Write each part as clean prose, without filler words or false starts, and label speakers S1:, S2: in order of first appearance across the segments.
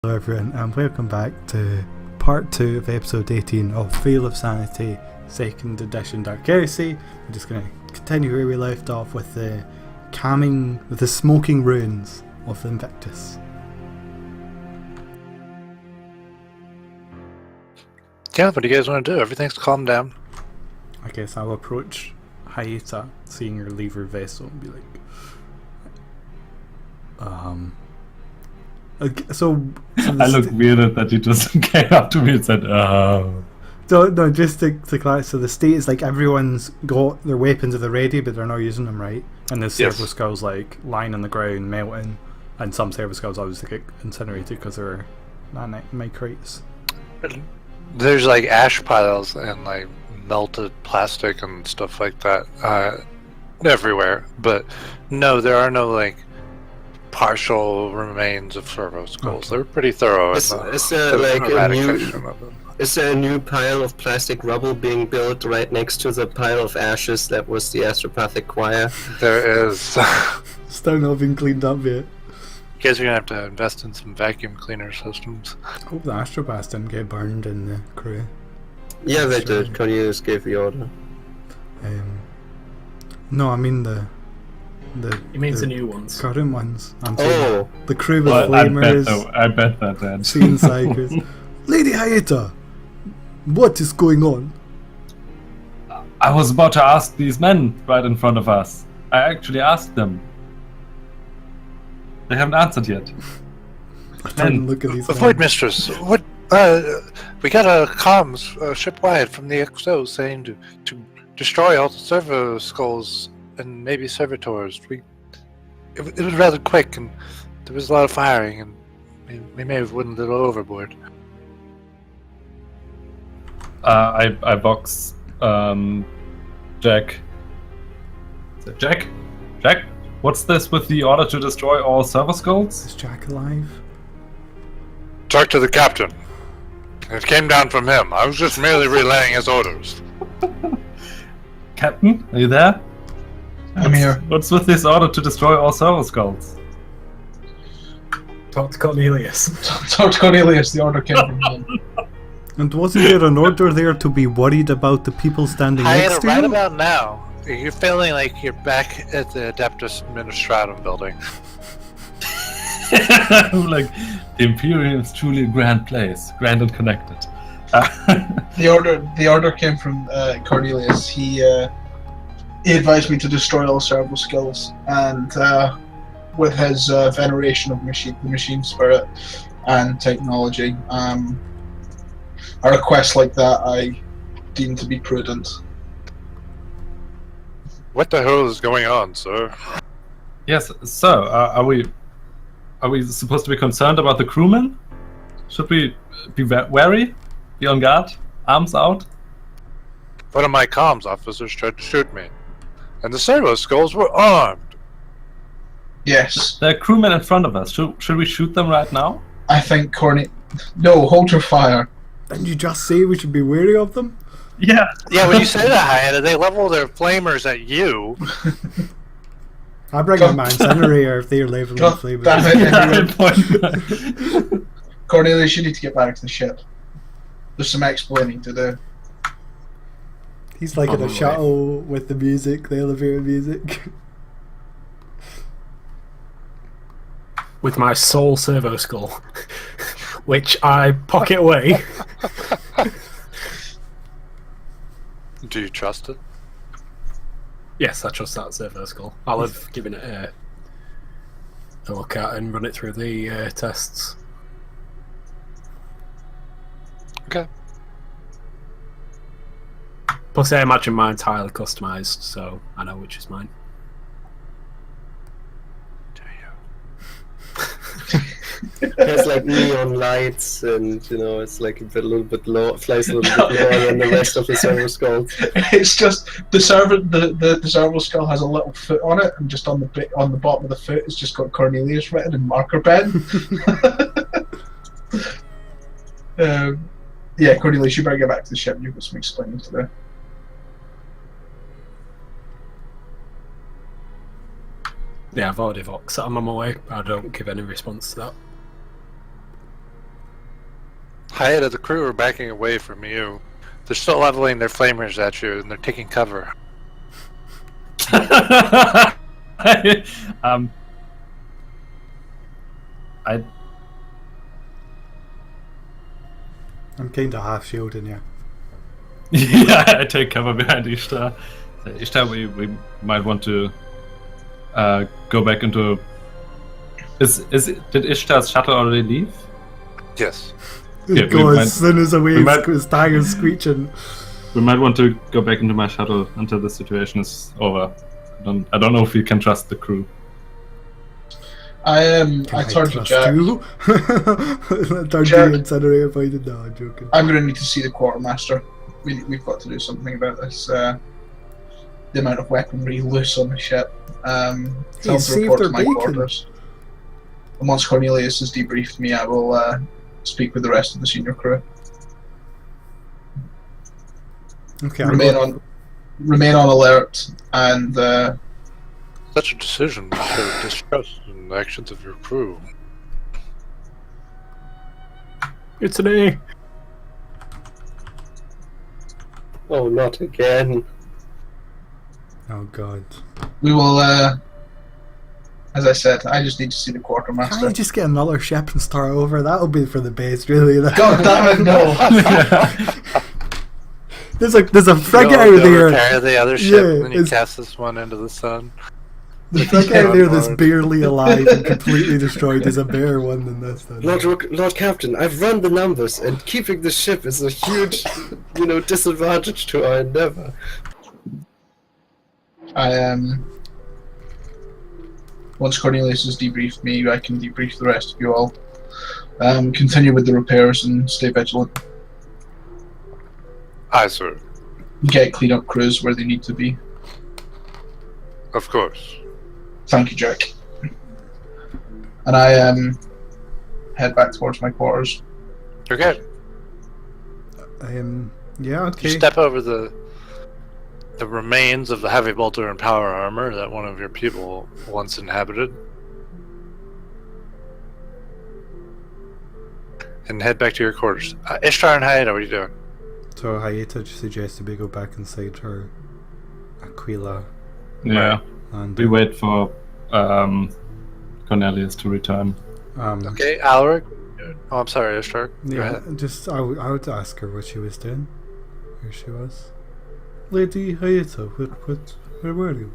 S1: Hello everyone and welcome back to part 2 of episode 18 of Veil of Sanity 2nd edition Dark Heresy. We're just going to continue where we left off with the smoking ruins of Invictus.
S2: Yeah, what do you guys want to do? Everything's calmed down.
S1: I guess I'll approach Hayata, seeing her leave her vessel, and be like, So
S3: I look weird that you just came up to me and said,
S1: No, just to clarify, so the state is like everyone's got their weapons at the ready, but they're not using them, right? And the servo skulls like lying on the ground, melting, and some servo skulls obviously get incinerated because they're nanite crates.
S2: There's like ash piles and like melted plastic and stuff like that everywhere, but no, there are no like partial remains of servo skulls.
S1: Okay.
S2: They're pretty thorough.
S4: Is there a new pile of plastic rubble being built right next to the pile of ashes that was the astropathic choir?
S2: There is.
S1: Still not been cleaned up yet.
S2: You guys are gonna have to invest in some vacuum cleaner systems.
S1: Hope the astropaths didn't get burned in the crew.
S4: Yeah, they did. Cornelius gave the order.
S1: No, I mean
S5: He means the new ones.
S1: current ones. I'm
S4: Oh.
S1: saying the crew with
S3: well,
S1: flamers.
S3: I bet that then.
S1: Seeing Cycles. Lady Hayata, what is going on?
S3: I was about to ask these men right in front of us. I actually asked them. They haven't answered yet.
S1: I turn and look at these
S2: Void
S1: men.
S2: Mistress, what? We got a comms shipwide from the XO saying to destroy all the servo skulls and maybe servitors. It was rather quick, and there was a lot of firing, and we may have went a little overboard.
S3: I box Jack. Jack? Jack? What's this with the order to destroy all server skulls?
S1: Is Jack alive?
S2: Talk to the captain. It came down from him. I was just merely relaying his orders.
S3: Captain, are you there?
S5: I'm here.
S3: What's with this order to destroy all server skulls?
S5: Talk to Cornelius.
S6: Talk to Cornelius, the order came from him.
S1: And wasn't there an order there to be worried about the people standing next to
S2: Right
S1: you?
S2: about now, you're feeling like you're back at the Adeptus Ministratum building.
S3: Like, the Imperium is truly a grand place, grand and connected.
S6: The order came from Cornelius. He advised me to destroy all servo skills, and with his veneration of the machine spirit and technology, a request like that I deem to be prudent.
S2: What the hell is going on, sir?
S3: Yes, so are we supposed to be concerned about the crewmen? Should we be wary? Be on guard? Arms out?
S2: One of my comms officers tried to shoot me, and the servo skulls were armed.
S6: Yes,
S3: There are crewmen in front of us. Should we shoot them right now?
S6: I think No, hold your fire.
S1: Didn't you just say we should be wary of them?
S3: Yeah.
S2: Yeah, when you say that, Hayata, they level their flamers at you.
S1: I bring my incinerator if they're leveling the flavors.
S6: Damn it. Cornelius, you need to get back to the ship. There's some explaining to do.
S1: He's like in a shuttle with the music, the elevator music.
S5: With my soul servo skull, which I pocket away.
S2: Do you trust it?
S5: Yes, I trust that servo skull. I'll have given it a look at and run it through the tests.
S2: Okay.
S5: Plus, I imagine mine's highly customized, so I know which is mine.
S2: Do you?
S4: It has like neon lights, and it's like a little bit low, flies a little bit lower than the rest of the servo skulls.
S6: It's just the servo skull has a little foot on it, and just on the bottom of the foot, it's just got Cornelius written in marker pen. Yeah, Cornelius, you better get back to the ship. You've got some explaining to do.
S5: Yeah, I've already voxed that I'm on my way. I don't give any response to that.
S2: Hayata, the crew are backing away from you. They're still leveling their flamers at you, and they're taking cover.
S3: um, I
S1: I'm kind of half shielding you.
S3: yeah, I take cover behind Ishtar. Ishtar, we might want to go back into. Did Ishtar's shuttle already leave?
S2: Yes.
S3: Yeah,
S1: It goes as soon as away, his tiger's screeching.
S3: We might want to go back into my shuttle until the situation is over. I don't know if we can trust the crew.
S6: I turned to Jack.
S1: Turned
S6: Jack.
S1: the incinerator pointed. No, I'm joking.
S6: I'm going to need to see the quartermaster. We've got to do something about this. The amount of weaponry loose on the ship. Tell him to
S1: saved
S6: report
S1: our
S6: to my
S1: bacon.
S6: quarters. And once Cornelius has debriefed me, I will speak with the rest of the senior crew.
S1: Okay,
S6: Remain on alert and.
S2: Such a decision to show distrust in the actions of your crew.
S5: It's an A.
S4: Oh, not again.
S1: Oh god.
S6: We will, as I said, I just need to see the
S1: Can't
S6: quartermaster.
S1: you just get another ship and start over? That'll be for the base, really.
S6: God damn it, no!
S1: There's a frigate
S2: You'll
S1: out there.
S2: repair the other ship,
S1: Yeah,
S2: and then you
S1: it's-
S2: cast this one into the sun.
S1: The frigate out there that's
S2: Lord.
S1: barely alive and completely destroyed is a better one than this. Then.
S4: Lord Captain, I've run the numbers, and keeping the ship is a huge, disadvantage to our endeavor.
S6: Once Cornelius has debriefed me, I can debrief the rest of you all. Continue with the repairs and stay vigilant.
S2: Aye, sir.
S6: Get clean-up crews where they need to be.
S2: Of course.
S6: Thank you, Jack. And I head back towards my quarters.
S2: Okay.
S1: Yeah, okay.
S2: You step over the remains of the heavy bolter and power armor that one of your people once inhabited, and head back to your quarters. Ishtar and Hayata, what are you doing?
S1: So Hayata suggested we go back inside her Aquila
S3: Yeah,
S1: and
S3: we wait for Cornelius to return.
S2: Okay, Alaric. Oh, I'm sorry, Ishtar. Go
S1: Yeah,
S2: ahead.
S1: just I would ask her what she was doing, where she was. Lady Hayata, where were you?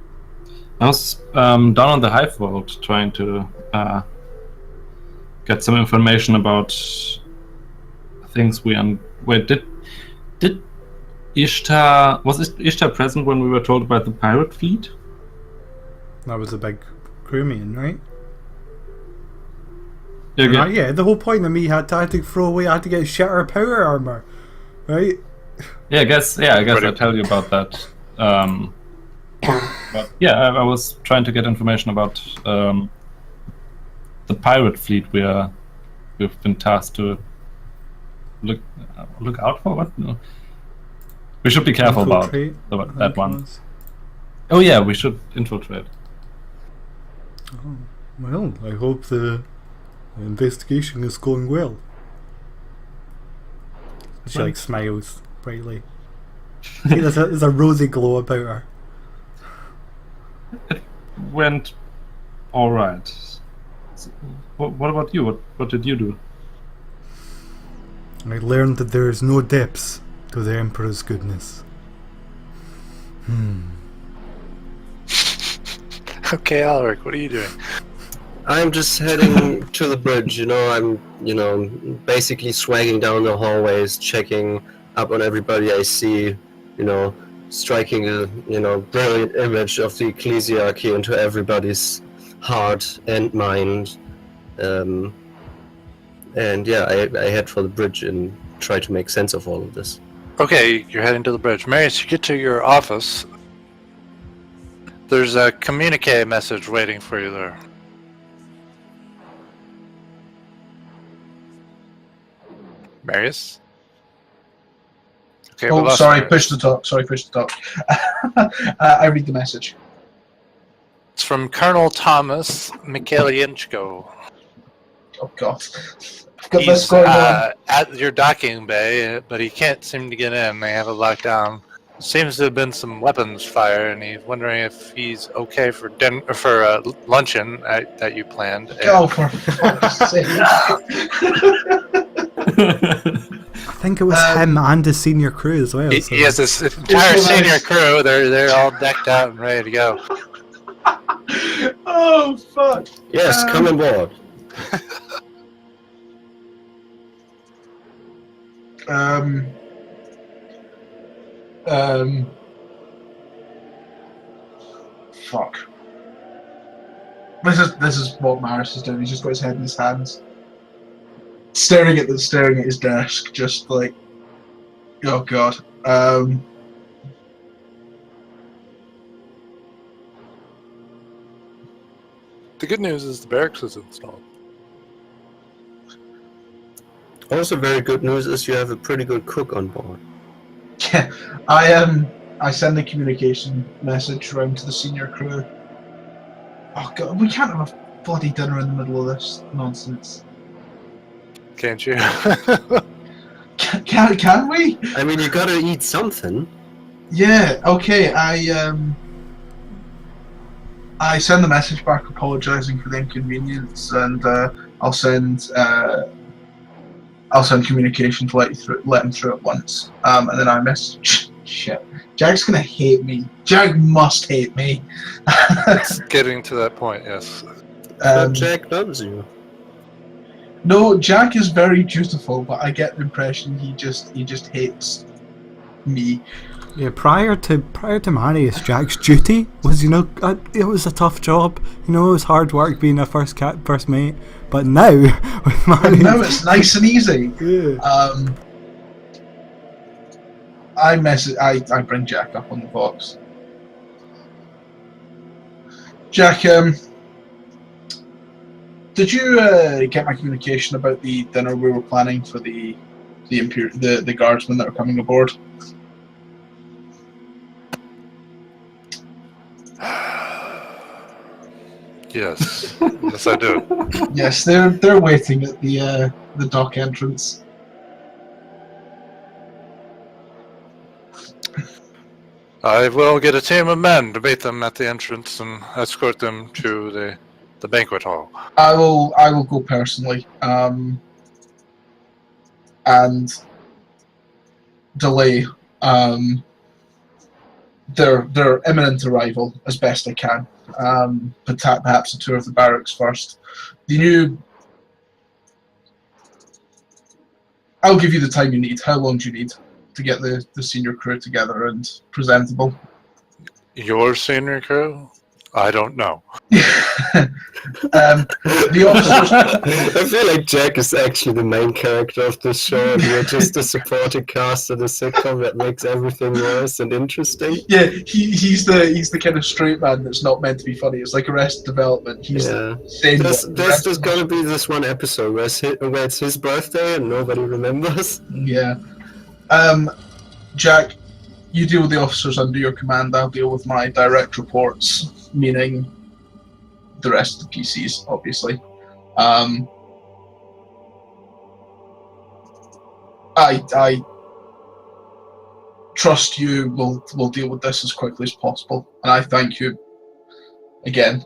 S3: I was down on the Hive Vault trying to get some information about things wait, did Ishtar... Was Ishtar present when we were told about the pirate fleet?
S1: That was a big crew meeting, right?
S3: Yeah,
S1: Right, yeah, the whole point of me I had to throw away, I had to get shatter power armor, right?
S3: I guess I'll tell you about that. But yeah, I was trying to get information about the pirate fleet we've been tasked to look out for. What? No. We should be careful
S1: Infiltrate,
S3: about
S1: I
S3: that
S1: think it
S3: one.
S1: was.
S3: Oh yeah, we should infiltrate.
S1: Oh, well, I hope the investigation is going well. She like smiles brightly. See, there's a rosy glow about her.
S3: It went all right. What about you? What did you do?
S1: I learned that there is no depths to the Emperor's goodness.
S2: Okay, Alaric, what are you doing?
S4: I'm just heading to the bridge, I'm, basically swagging down the hallways, checking up on everybody I see, striking a, brilliant image of the ecclesiarchy into everybody's heart and mind. And yeah, I head for the bridge and try to make sense of all of this.
S2: Okay, you're heading to the bridge. Marius, you get to your office. There's a communique message waiting for you there. Marius? Okay, we
S6: Oh,
S2: lost
S6: sorry,
S2: Marius.
S6: push the talk. I read the message.
S2: It's from Colonel Thomas Mikhailyinchko.
S6: Oh, God. I've got
S2: He's
S6: this going on.
S2: at your docking bay, but he can't seem to get in. They have it locked down. Seems to have been some weapons fire, and he's wondering if he's okay for luncheon that you planned.
S6: Oh, for fuck's sake.
S1: I think it was him and his senior crew as well.
S2: He has this entire senior crew. They're all decked out and ready to go.
S6: Oh, fuck.
S4: Yes, come aboard.
S6: Fuck. This is what Maris is doing. He's just got his head in his hands, staring at his desk, just like, oh god.
S2: The good news is the barracks is installed.
S4: Also, very good news is you have a pretty good cook on board.
S6: Yeah, I send a communication message around to the senior crew. Oh god, we can't have a bloody dinner in the middle of this nonsense.
S2: Can't you?
S6: Can we?
S4: I mean, you gotta eat something.
S6: Yeah. Okay. I send the message back apologising for the inconvenience, and I'll send communication to let him through at once. And then I message. Shit. Jack's gonna hate me. Jack must hate me.
S2: It's getting to that point, yes.
S4: But Jack loves you.
S6: No, Jack is very dutiful, but I get the impression he just hates me.
S1: Yeah, prior to Marius, Jack's duty was, it was a tough job. It was hard work being a first mate. But now with Marius,
S6: now it's nice and easy.
S1: Yeah.
S6: I bring Jack up on the box. Jack, did you get my communication about the dinner we were planning for the guardsmen that are coming aboard?
S2: Yes. Yes, I do.
S6: Yes, they're waiting at the dock entrance.
S2: I will get a team of men to meet them at the entrance and escort them to the banquet hall.
S6: I will go personally, and delay their imminent arrival as best I can. But perhaps a tour of the barracks first. I'll give you the time you need. How long do you need to get the senior crew together and presentable?
S2: Your senior crew? I don't know.
S6: The officers.
S4: I feel like Jack is actually the main character of this show, and we're just a supporting cast of the sitcom that makes everything worse and interesting.
S6: Yeah, he's the kind of straight man that's not meant to be funny. It's like Arrested Development. He's the same.
S4: There's gonna be this one episode where it's his birthday and nobody remembers.
S6: Yeah. Jack, you deal with the officers under your command. I'll deal with my direct reports, meaning the rest of the PCs, obviously. I trust you will deal with this as quickly as possible, and I thank you again.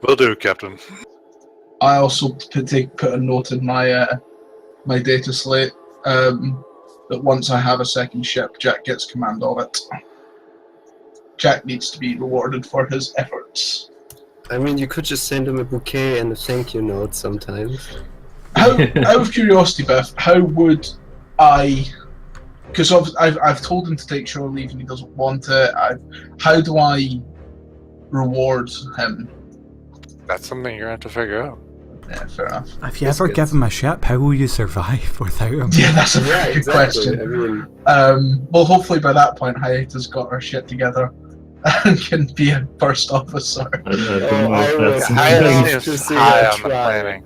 S2: Will do, Captain.
S6: I also put a note in my my data slate that once I have a second ship, Jack gets command of it. Jack needs to be rewarded for his efforts.
S4: I mean, you could just send him a bouquet and a thank you note sometimes.
S6: Out of curiosity, Beth, how would I? Because I've told him to take shore leave and he doesn't want it. How do I reward him?
S2: That's something you're going to have to figure out.
S6: Yeah, fair enough.
S1: If you ever give him a ship, how will you survive without him?
S6: Yeah, that's a very good question.
S4: I mean,
S6: Well, hopefully by that point, Hayata's got her shit together and can be a first officer.
S3: I don't know if that's
S2: High
S3: something.
S2: on the planning.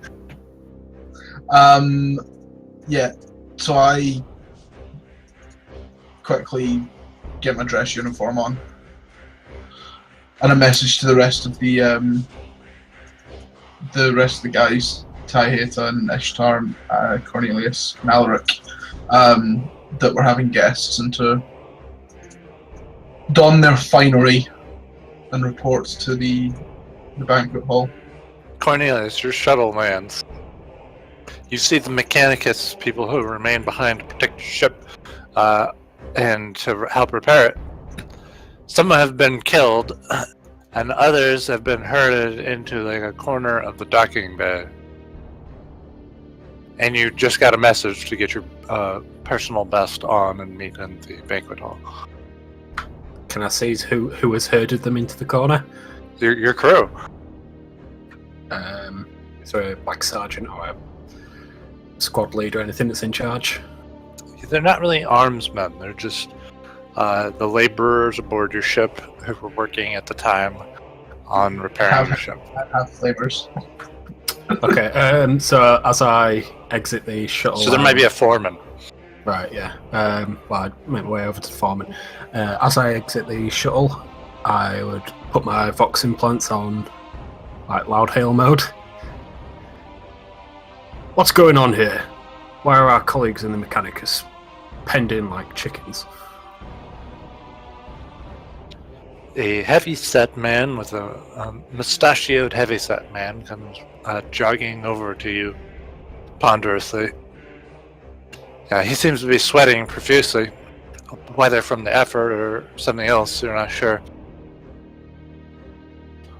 S6: Yeah, so I quickly get my dress uniform on. and a message to the rest of the guys, Tyheta and Ishtar, Cornelius, and Alaric, that we're having guests, and to don their finery and report to the banquet hall.
S2: Cornelius, your shuttle lands. You see the Mechanicus, people who remain behind to protect your ship and to help repair it. Some have been killed, and others have been herded into like a corner of the docking bay. And you just got a message to get your personal best on and meet in the banquet hall.
S5: Can I see who has herded them into the corner?
S2: Your crew.
S5: Is there a like sergeant or a squad leader or anything that's in charge?
S2: They're not really armsmen. They're just the laborers aboard your ship who were working at the time on repairing your ship.
S6: I have flavors.
S5: Okay, so as I exit the shuttle...
S2: So there might be a foreman.
S5: Right, yeah. Well, I made my way over to the foreman. As I exit the shuttle, I would put my Vox implants on like loud hail mode. What's going on here? Why are our colleagues in the Mechanicus penned in like chickens?
S2: A heavy-set man with a mustachioed heavy-set man comes jogging over to you ponderously. Yeah, he seems to be sweating profusely, whether from the effort or something else, you're not sure.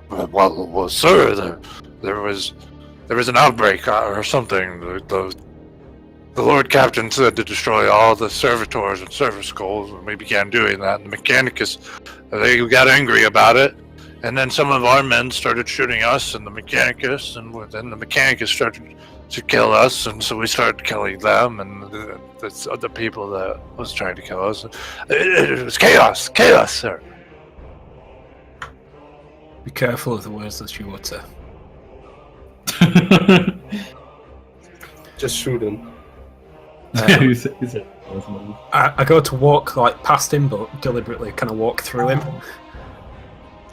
S2: Well, sir, there was an outbreak or something. The Lord Captain said to destroy all the servitors and service skulls, and we began doing that. And the Mechanicus, they got angry about it, and then some of our men started shooting us and the Mechanicus, and then the Mechanicus started to kill us, and so we started killing them, and the other people that was trying to kill us. It was chaos, sir.
S5: Be careful of the words that you utter.
S4: Just shoot him.
S5: I go to walk like past him, but deliberately kind of walk through him.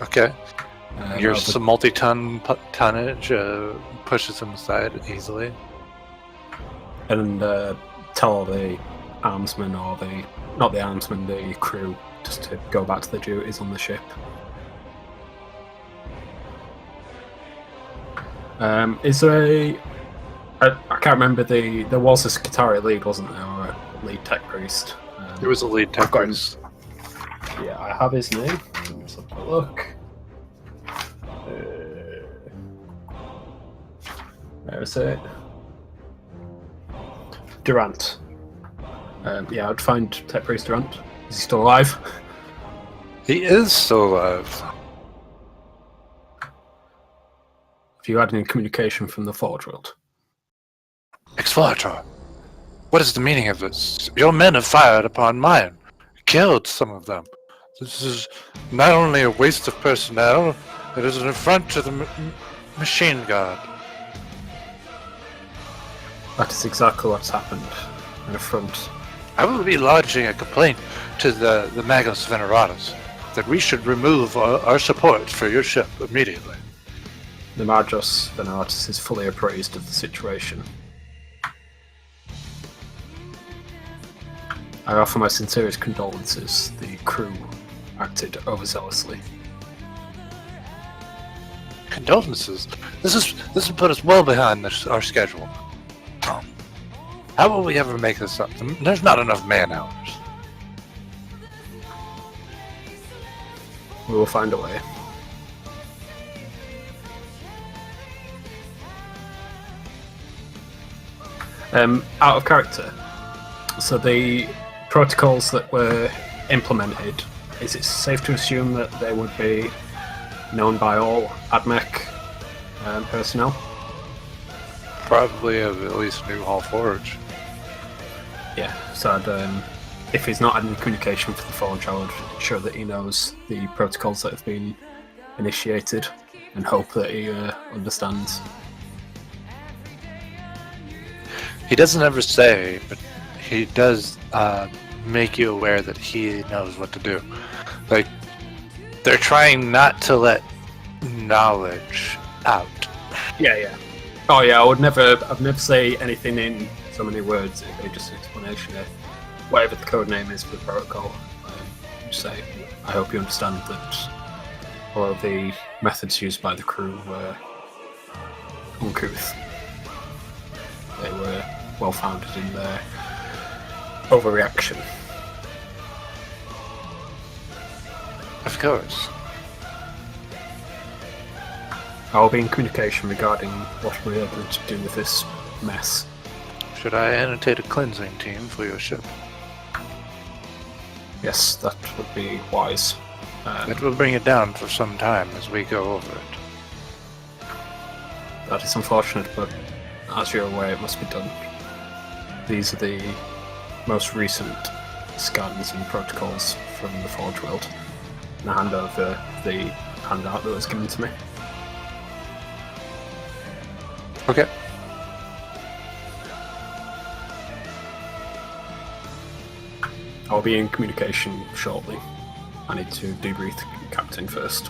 S2: Okay. Your
S5: I'll-
S2: multi-ton tonnage pushes him aside easily.
S5: and tell the armsmen or not the armsmen, the crew, just to go back to their duties on the ship. Is there I can't remember there was a Skitarii lead, wasn't there, or a lead tech priest?
S2: There was a lead tech
S5: I've got him.
S2: priest.
S5: Yeah, I have his name. Let's have a look. Where is it? Durant. Yeah, I'd find Tech Priest Durant. Is he still alive?
S2: He is still alive.
S5: Have you had any communication from the Forge World?
S2: Explorator, what is the meaning of this? Your men have fired upon mine, killed some of them. This is not only a waste of personnel, it is an affront to the machine guard.
S5: That is exactly what's happened. An affront.
S2: I will be lodging a complaint to the Magos Veneratus that we should remove our support for your ship immediately.
S5: The Magos Veneratus is fully appraised of the situation. I offer my sincerest condolences. The crew acted overzealously.
S2: Condolences. This will put us well behind our schedule. How will we ever make this up? There's not enough man hours.
S5: We will find a way. Out of character. So the protocols that were implemented, is it safe to assume that they would be known by all AdMech personnel?
S2: Probably of at least New Hall Forge.
S5: Yeah, so I'd, if he's not had any communication for the Forge, I would ensure that he knows the protocols that have been initiated and hope that he understands.
S2: He doesn't ever say, but he does make you aware that he knows what to do. Like, They're trying not to let knowledge out.
S5: Yeah. Oh yeah, I'd never say anything in so many words. It'd be just an explanation of whatever the code name is for the protocol. Just say, I hope you understand that all of the methods used by the crew were uncouth. They were well founded in their overreaction.
S2: Of course.
S5: I'll be in communication regarding what we're able to do with this mess.
S2: Should I annotate a cleansing team for your ship?
S5: Yes, that would be wise.
S2: It will bring it down for some time as we go over it.
S5: That is unfortunate, but as you're aware, it must be done. These are the most recent scans and protocols from the Forge World. And I hand over the handout that was given to me.
S2: Okay.
S5: I'll be in communication shortly. I need to debrief the captain first.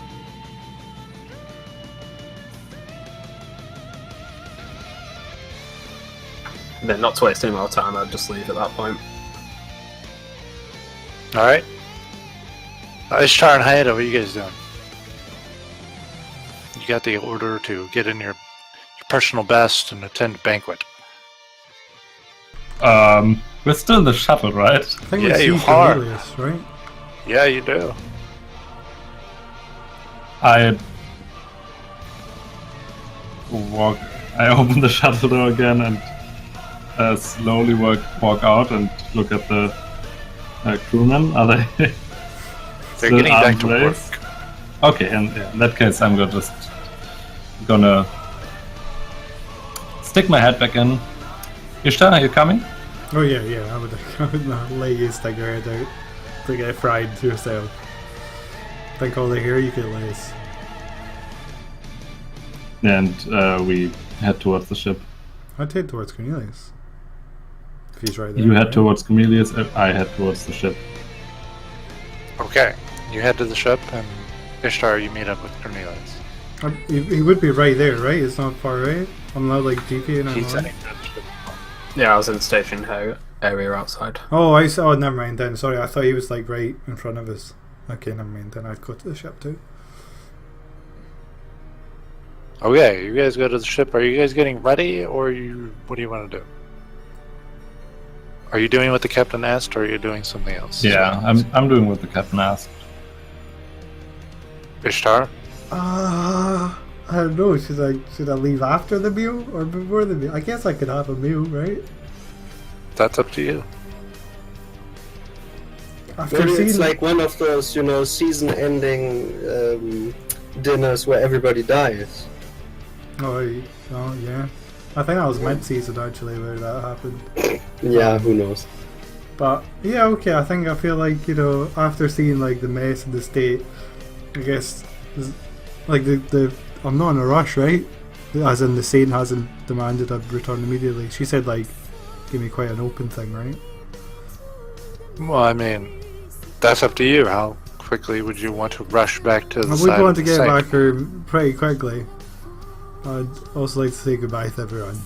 S5: And then, not to waste any more time, I'll just leave at that point.
S2: Alright. Ishtar and Hayato, what are you guys doing? You got the order to get in your personal best and attend banquet.
S3: We're still in the shuttle, right?
S1: I think
S2: Yeah,
S1: we
S2: you
S1: see
S2: are.
S1: Cornelius, right?
S2: Yeah, you do.
S3: I open the shuttle door again and slowly walk out and look at the crewmen. Are they?
S2: They're
S3: still
S2: getting back
S3: armed
S2: to work.
S3: race? Okay, and in that case, I'm gonna stick my head back in. Ishtar, are you coming?
S1: Oh yeah, I would not let you stick your head out to get fried to yourself. Think all they hear you get lays.
S3: And we head towards the ship.
S1: I'd head towards Cornelius. If he's right there.
S3: You head
S1: right?
S3: towards Cornelius, I head towards the ship.
S2: Okay. You head to the ship, and Ishtar, you meet up with Cornelius.
S1: He would be right there, right? It's not far, right? I'm not like GP and
S2: He's
S1: I'm
S2: heading to the ship.
S5: Yeah, I was in the station area outside.
S1: Oh, I saw. Oh, never mind then. Sorry, I thought he was like right in front of us. Okay, never mind. Then I'd go to the ship too.
S2: Okay, you guys go to the ship. Are you guys getting ready, or what do you want to do? Are you doing what the captain asked, or are you doing something else?
S3: Yeah, I'm doing what the captain asked.
S2: Ishtar?
S1: I don't know. Should I leave after the meal or before the meal? I guess I could have a meal, right?
S2: That's up to you.
S1: After
S4: Maybe
S1: seeing
S4: it's like one of those, season-ending dinners where everybody dies.
S1: Oh yeah. I think that was mid-season actually where that happened.
S4: Yeah, who knows?
S1: But yeah, okay. I feel like after seeing like the mess and the state, I guess like the I'm not in a rush, right? As in the Saint hasn't demanded a return immediately. She said like give me quite an open thing, right?
S2: Well, I mean, that's up to you. How quickly would you want to rush back to the
S1: I
S2: side
S1: would want
S2: of
S1: to
S2: the
S1: get
S2: site?
S1: back here pretty quickly. I'd also like to say goodbye to everyone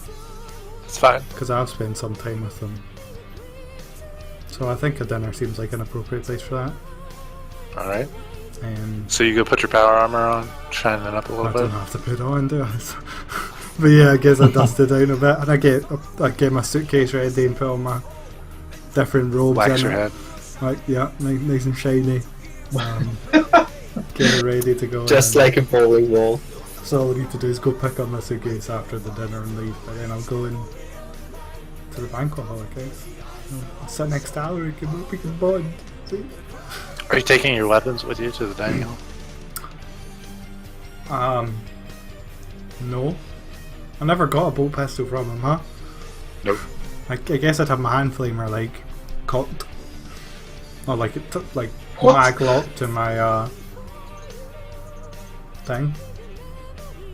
S2: It's fine.
S1: because I've spent some time with them. So I think a dinner seems like an appropriate place for that.
S2: Alright.
S1: And
S2: So you go put your power armor on, shine it up a
S1: I
S2: little
S1: don't
S2: bit.
S1: have to put it on, do I? But yeah, I guess I dust it down a bit, and I get my suitcase ready and put on my different robes
S2: Wax
S1: in
S2: your
S1: it.
S2: head.
S1: Like, yeah, nice and shiny. Get it ready to go.
S4: Just
S1: in.
S4: like a bowling ball.
S1: So all I need to do is go pick up my suitcase after the dinner and leave, but then I'll go in to the banquet hall, I guess. I'll sit next to Alaric and we can bond. See?
S2: Are you taking your weapons with you to the dining hall?
S1: No. I never got a bolt pistol from him, huh?
S2: Nope.
S1: I guess I'd have my hand flamer like cocked, or like
S6: What?
S1: mag locked to my thing.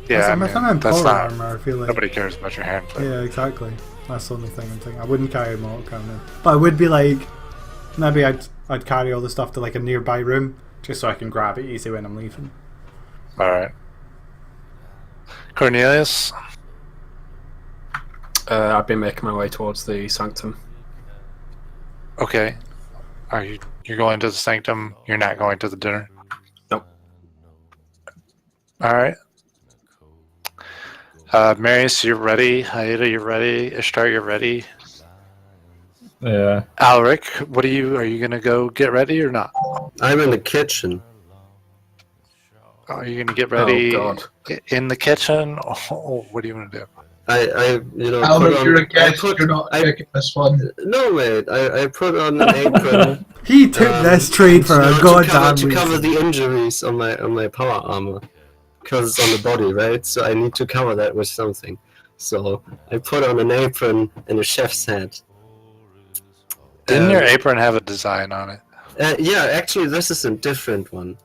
S2: Yeah, I
S1: I'm
S2: mean,
S1: in
S2: that's
S1: power
S2: not.
S1: armor. I feel like
S2: Nobody cares about your hand flip.
S1: yeah, exactly. That's the only thing I'm thinking. I wouldn't carry a mortal cannon, but I would be like maybe I'd carry all the stuff to like a nearby room just so I can grab it easy when I'm leaving.
S2: All right. Cornelius.
S5: I've been making my way towards the sanctum.
S2: Okay. You're going to the sanctum? You're not going to the dinner?
S5: Nope.
S2: All right. Marius, you're ready. Haida, you're ready. Ishtar, you're ready.
S3: Yeah.
S2: Alric, are you gonna go get ready or not?
S4: I'm in the kitchen.
S2: Are you gonna get ready
S5: Oh, God.
S2: in the kitchen? Oh, what do you want to do?
S4: I
S6: Albert,
S4: put on,
S6: you're a guest.
S4: I put,
S6: You're not
S4: I,
S6: taking this one.
S4: no, mate. I put on an apron.
S1: He took this trade for a goddamn
S4: to cover
S1: reason.
S4: the injuries on my power armor, because it's on the body, right? So I need to cover that with something. So I put on an apron and a chef's hat.
S2: Didn't your apron have a design on it?
S4: Yeah, actually, this is a different one.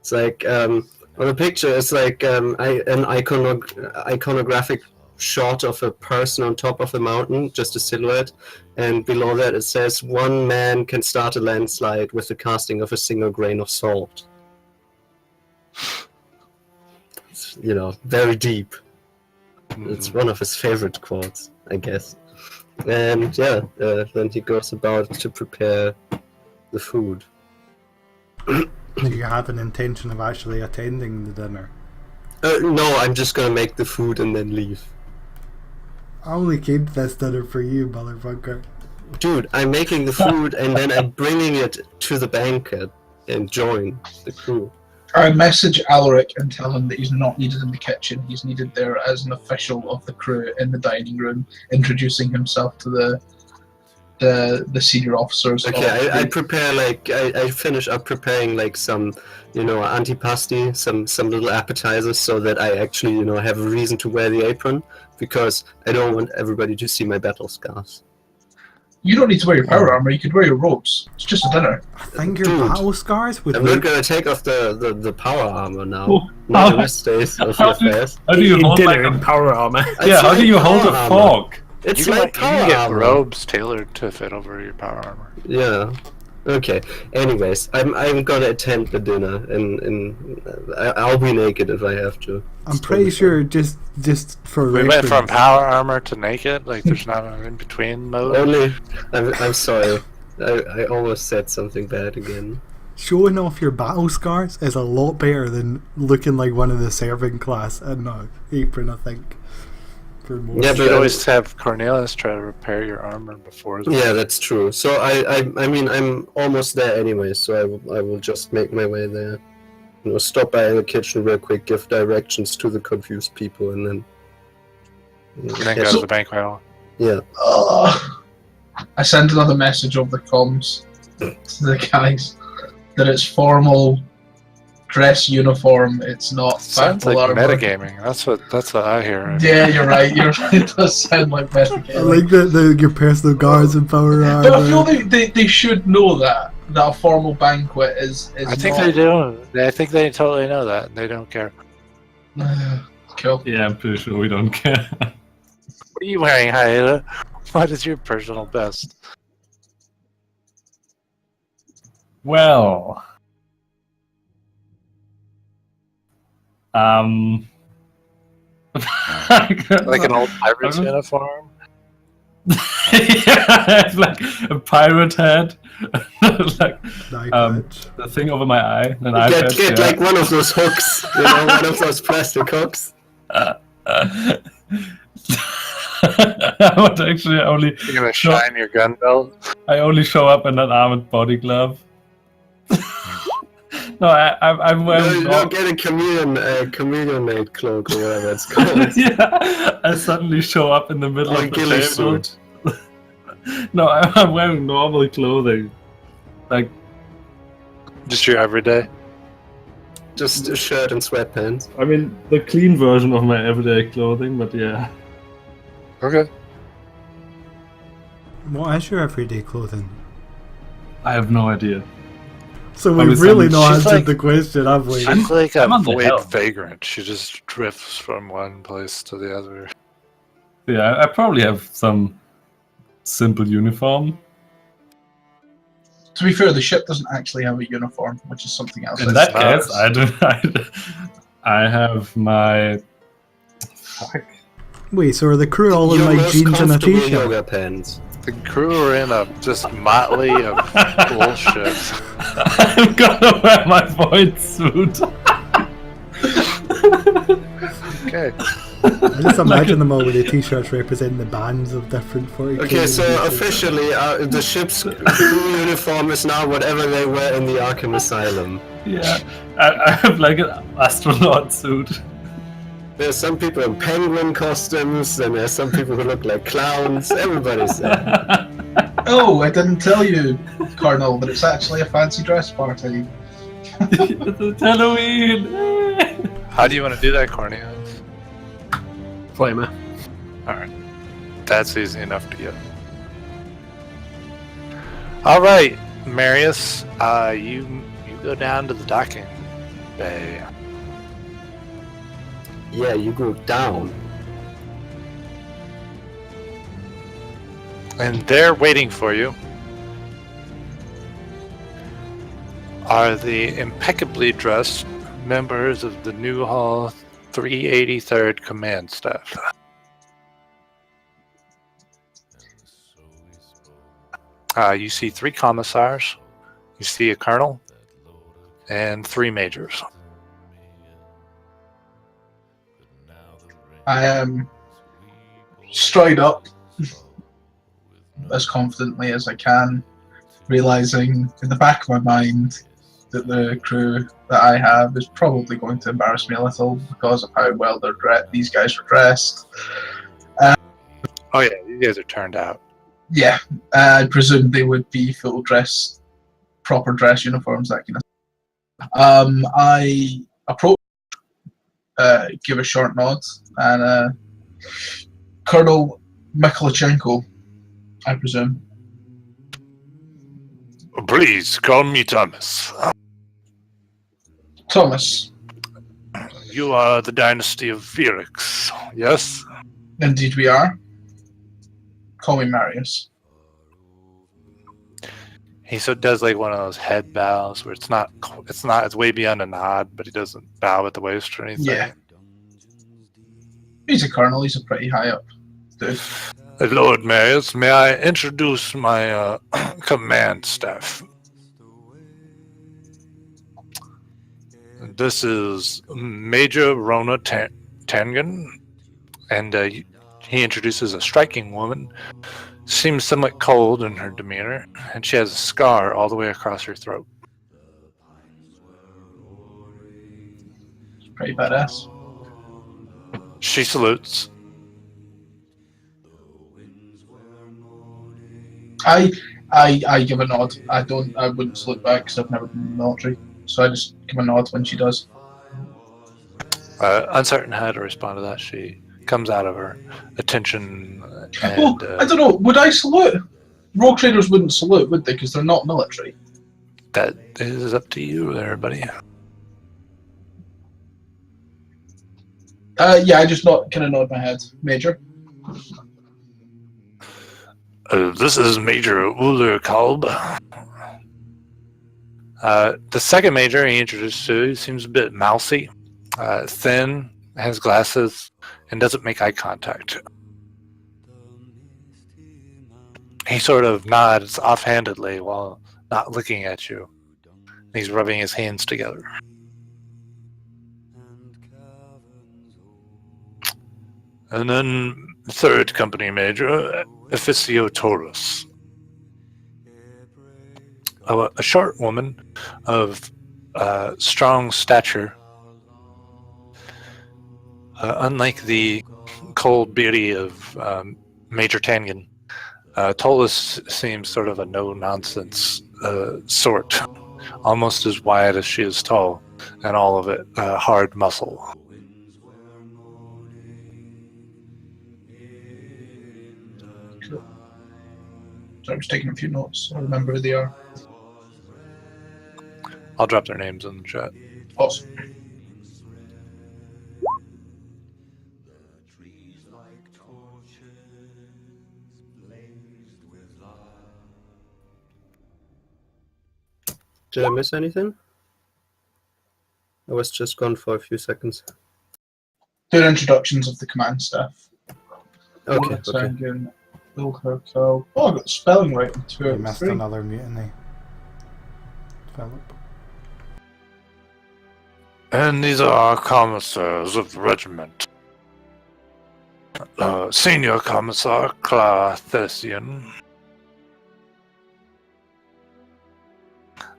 S4: It's like on the picture, it's like an iconographic shot of a person on top of a mountain, just a silhouette, and below that it says, "One man can start a landslide with the casting of a single grain of salt." It's, very deep. It's one of his favorite quotes, I guess. And yeah, then he goes about to prepare the food.
S1: Do you have an intention of actually attending the dinner?
S4: No, I'm just gonna make the food and then leave.
S1: I only came to this dinner for you, motherfucker.
S4: Dude, I'm making the food and then I'm bringing it to the banquet and join the crew.
S6: I message Alaric and tell him that he's not needed in the kitchen. He's needed there as an official of the crew in the dining room, introducing himself to the senior officers.
S4: Okay, I prepare I finish up preparing some antipasti, some little appetizers, so that I actually have a reason to wear the apron, because I don't want everybody to see my battle scars.
S6: You don't need to wear your power armor. You could wear your robes. It's just a dinner.
S1: I think your
S4: Dude,
S1: battle scars would
S4: I'm
S1: look...
S4: not gonna take off the power armor now.
S3: Oh,
S4: Not
S3: how-
S4: the rest days of the affairs.
S3: How do you hold
S5: dinner
S3: like
S5: in power armor?
S3: Yeah, how do you hold a
S4: armor.
S3: fork?
S4: It's
S2: You
S4: like
S2: can
S4: power
S2: get
S4: armor.
S2: robes tailored to fit over your power armor.
S4: Yeah. Okay. Anyways, I'm gonna attend the dinner, and I'll be naked if I have to.
S1: I'm pretty sure just for
S2: We went from
S1: reference,
S2: power armor to naked. Like there's not an in between mode.
S4: Only, I'm sorry. I almost said something bad again.
S1: showing off your battle scars is a lot better than looking like one of the serving class in an apron, I think. For most.
S4: Yeah,
S2: You
S4: but
S2: could always have Cornelius try to repair your armor before.
S4: Yeah, that's true. So I mean, I'm almost there anyway. So I will just make my way there. Stop by in the kitchen real quick, give directions to the confused people, and then.
S2: And then go to the banquet hall.
S4: Yeah.
S6: I sent another message over the comms to the guys that it's formal dress uniform. It's not
S2: Sounds
S6: battle
S2: like
S6: armor.
S2: metagaming. That's what I hear.
S6: Yeah, you're right. It does sound like metagaming.
S1: I like your personal guards and power armor.
S6: But I feel they should know that a formal banquet is
S2: I think
S6: not...
S2: they do. I think they totally know that. And they don't care.
S6: Cool.
S3: Yeah, I'm pretty sure we don't care.
S2: What are you wearing, Haida? What is your personal best?
S3: Well,
S2: Like an old pirate's uniform?
S3: Yeah, I have like a pirate hat, like
S1: Eye patch.
S3: the thing over my eye, an eye patch,
S4: Get
S3: yeah.
S4: like one of those hooks, one of those plastic hooks.
S3: I would actually only
S2: You're gonna shine your gun belt?
S3: I only show up in an armored body glove. No, I'm
S4: No,
S3: wearing.
S4: you don't get a chameleon made cloak or whatever it's called.
S3: Yeah, I suddenly show up in the middle
S4: Or
S3: of
S4: a
S3: the
S4: ghillie
S3: table.
S4: suit.
S3: No, I'm wearing normal clothing. Like,
S2: Just your everyday?
S4: Just a shirt and sweatpants.
S3: I mean, the clean version of my everyday clothing, but yeah.
S2: Okay.
S1: What is your everyday clothing?
S3: I have no idea.
S1: So
S3: I
S1: we've
S3: was
S1: really
S3: some-
S1: not
S2: she's
S1: answered
S2: like-
S1: the question, have we?
S2: She's like a
S3: I'm on the
S2: void
S3: hill.
S2: vagrant. She just drifts from one place to the other.
S3: Yeah, I probably have some simple uniform.
S6: To be fair, the ship doesn't actually have a uniform, which is something else.
S3: In that case, I do. I have my. Fuck.
S1: Wait, so are the crew all in
S4: Your
S1: like
S4: most
S1: jeans and a
S4: comfortable
S1: t-shirt?
S4: yoga pants.
S2: The crew are in a just motley of bullshit.
S3: I'm gonna wear my void suit.
S2: Okay.
S1: I just
S3: Like
S1: imagine
S3: a-
S1: them all with the t-shirts representing the bands of different 40k.
S4: Okay, so
S1: movies.
S4: officially, the ship's crew uniform is now whatever they wear in the Arkham Asylum.
S3: Yeah, I have like an astronaut suit.
S4: There's some people in penguin costumes, and there's some people who look like clowns. Everybody's there.
S6: Oh, I didn't tell you, Colonel, that it's actually a fancy dress party.
S3: It's Halloween.
S2: How do you want to do that, Cornelius?
S5: Flamer.
S2: Alright. That's easy enough to get. Alright, Marius, you go down to the docking bay.
S4: Yeah, you go down.
S2: And there waiting for you are the impeccably dressed members of the Newhall 383rd Command Staff. You see 3 commissars, you see a colonel, and 3 majors.
S6: I stride up as confidently as I can, realizing in the back of my mind that the crew that I have is probably going to embarrass me a little because of how well these guys are dressed.
S2: Oh yeah, you guys are turned out.
S6: Yeah, I presume they would be full dress, proper dress uniforms, that kind of stuff. I approach, give a short nod, and Colonel Mikhailichenko, I presume.
S2: Please call me Thomas.
S6: Thomas.
S2: You are the dynasty of Felix, yes?
S6: Indeed we are. Call me Marius.
S2: He does like one of those head bows where it's way beyond a nod, but he doesn't bow at the waist or anything.
S6: Yeah. He's a colonel, he's a pretty high up dude.
S2: Lord Marius, may I introduce my command staff? This is Major Rona Tangen, and he introduces a striking woman. Seems somewhat cold in her demeanor, and she has a scar all the way across her throat.
S6: It's pretty badass.
S2: She salutes.
S6: I give a nod. I wouldn't salute back because I've never been in the military. So I just give a nod when she does.
S2: Uncertain how to respond to that, she comes out of her attention. And,
S6: Well, I don't know. Would I salute? Rogue traders wouldn't salute, would they? Because they're not military.
S2: That is up to you there, buddy.
S6: Yeah, I just kind of nod my head. Major.
S2: This is Major Uller Kalb. The second major he introduced to seems a bit mousy, thin, has glasses, and doesn't make eye contact. He sort of nods offhandedly while not looking at you. He's rubbing his hands together. And then third company major, Officio Taurus. A short woman of strong stature. Unlike the cold beauty of Major Tangen, Taurus seems sort of a no-nonsense sort. Almost as wide as she is tall, and all of it hard muscle.
S6: So I was taking a few notes. I remember who they are.
S2: I'll drop their names in the chat.
S6: Awesome.
S4: Did I miss anything? I was just gone for a few seconds.
S6: Doing introductions of the command staff.
S4: Okay, okay.
S6: Tangan, oh, I got the spelling right in 2
S1: You
S6: out of
S1: missed
S6: 3.
S1: another mutiny. Philip.
S2: And these are our commissars of the regiment. Senior Commissar Clara Thessian.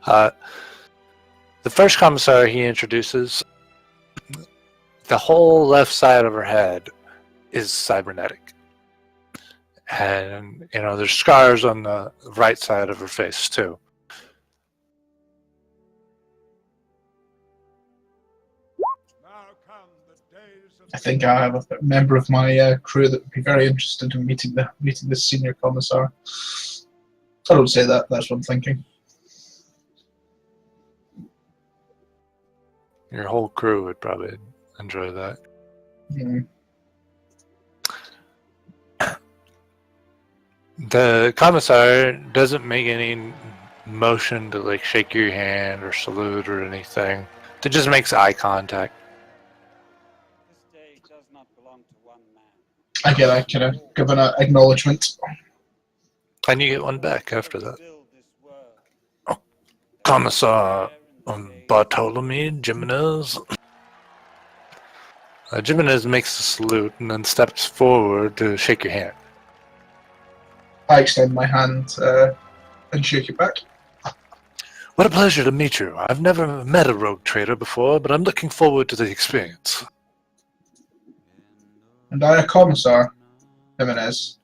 S2: The first commissar he introduces, the whole left side of her head is cybernetic. And, there's scars on the right side of her face, too.
S6: I think I have a member of my crew that would be very interested in meeting the senior commissar. I don't say that. That's what I'm thinking.
S2: Your whole crew would probably enjoy that.
S6: Mm.
S2: The commissar doesn't make any motion to shake your hand or salute or anything. It just makes eye contact.
S6: I get that kind of give an acknowledgement.
S2: And you get one back after that. Oh, Commissar Bartolome Jimenez. Jimenez makes a salute and then steps forward to shake your hand.
S6: I extend my hand and shake it back.
S2: What a pleasure to meet you. I've never met a rogue trader before, but I'm looking forward to the experience.
S6: And I, a commissar, Jimenez.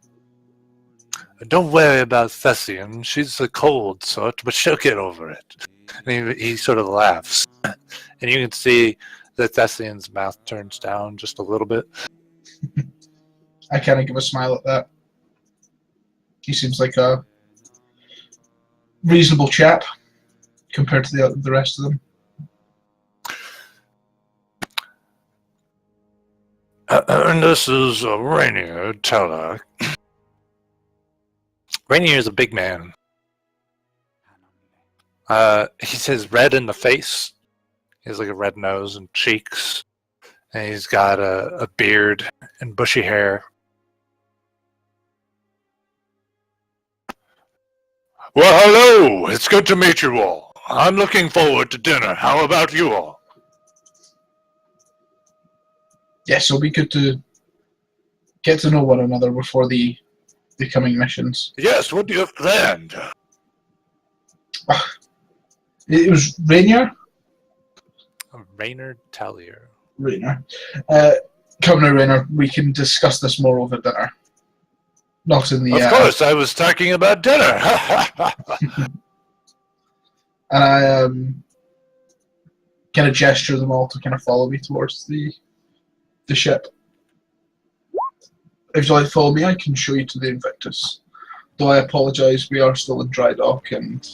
S2: Don't worry about Thessian. She's the cold sort, but she'll get over it. And he sort of laughs. And you can see that Thessian's mouth turns down just a little bit.
S6: I kind of give a smile at that. He seems like a reasonable chap compared to the rest of them.
S2: And this is Rainier Teller. Rainier is a big man. He says red in the face. He has a red nose and cheeks. And he's got a beard and bushy hair. Well, hello! It's good to meet you all. I'm looking forward to dinner. How about you all?
S6: Yes, it'll be good to get to know one another before the coming missions.
S2: Yes, what do you have planned?
S6: It was Rainier?
S2: Rainer Tellier.
S6: Rainier. Come now, Rainier, we can discuss this more over dinner. Not in the...
S2: Of course, I was talking about dinner.
S6: And I kind of gesture them all to kind of follow me towards the ship. If you'd like to follow me, I can show you to the Invictus. Though I apologise, we are still in dry dock and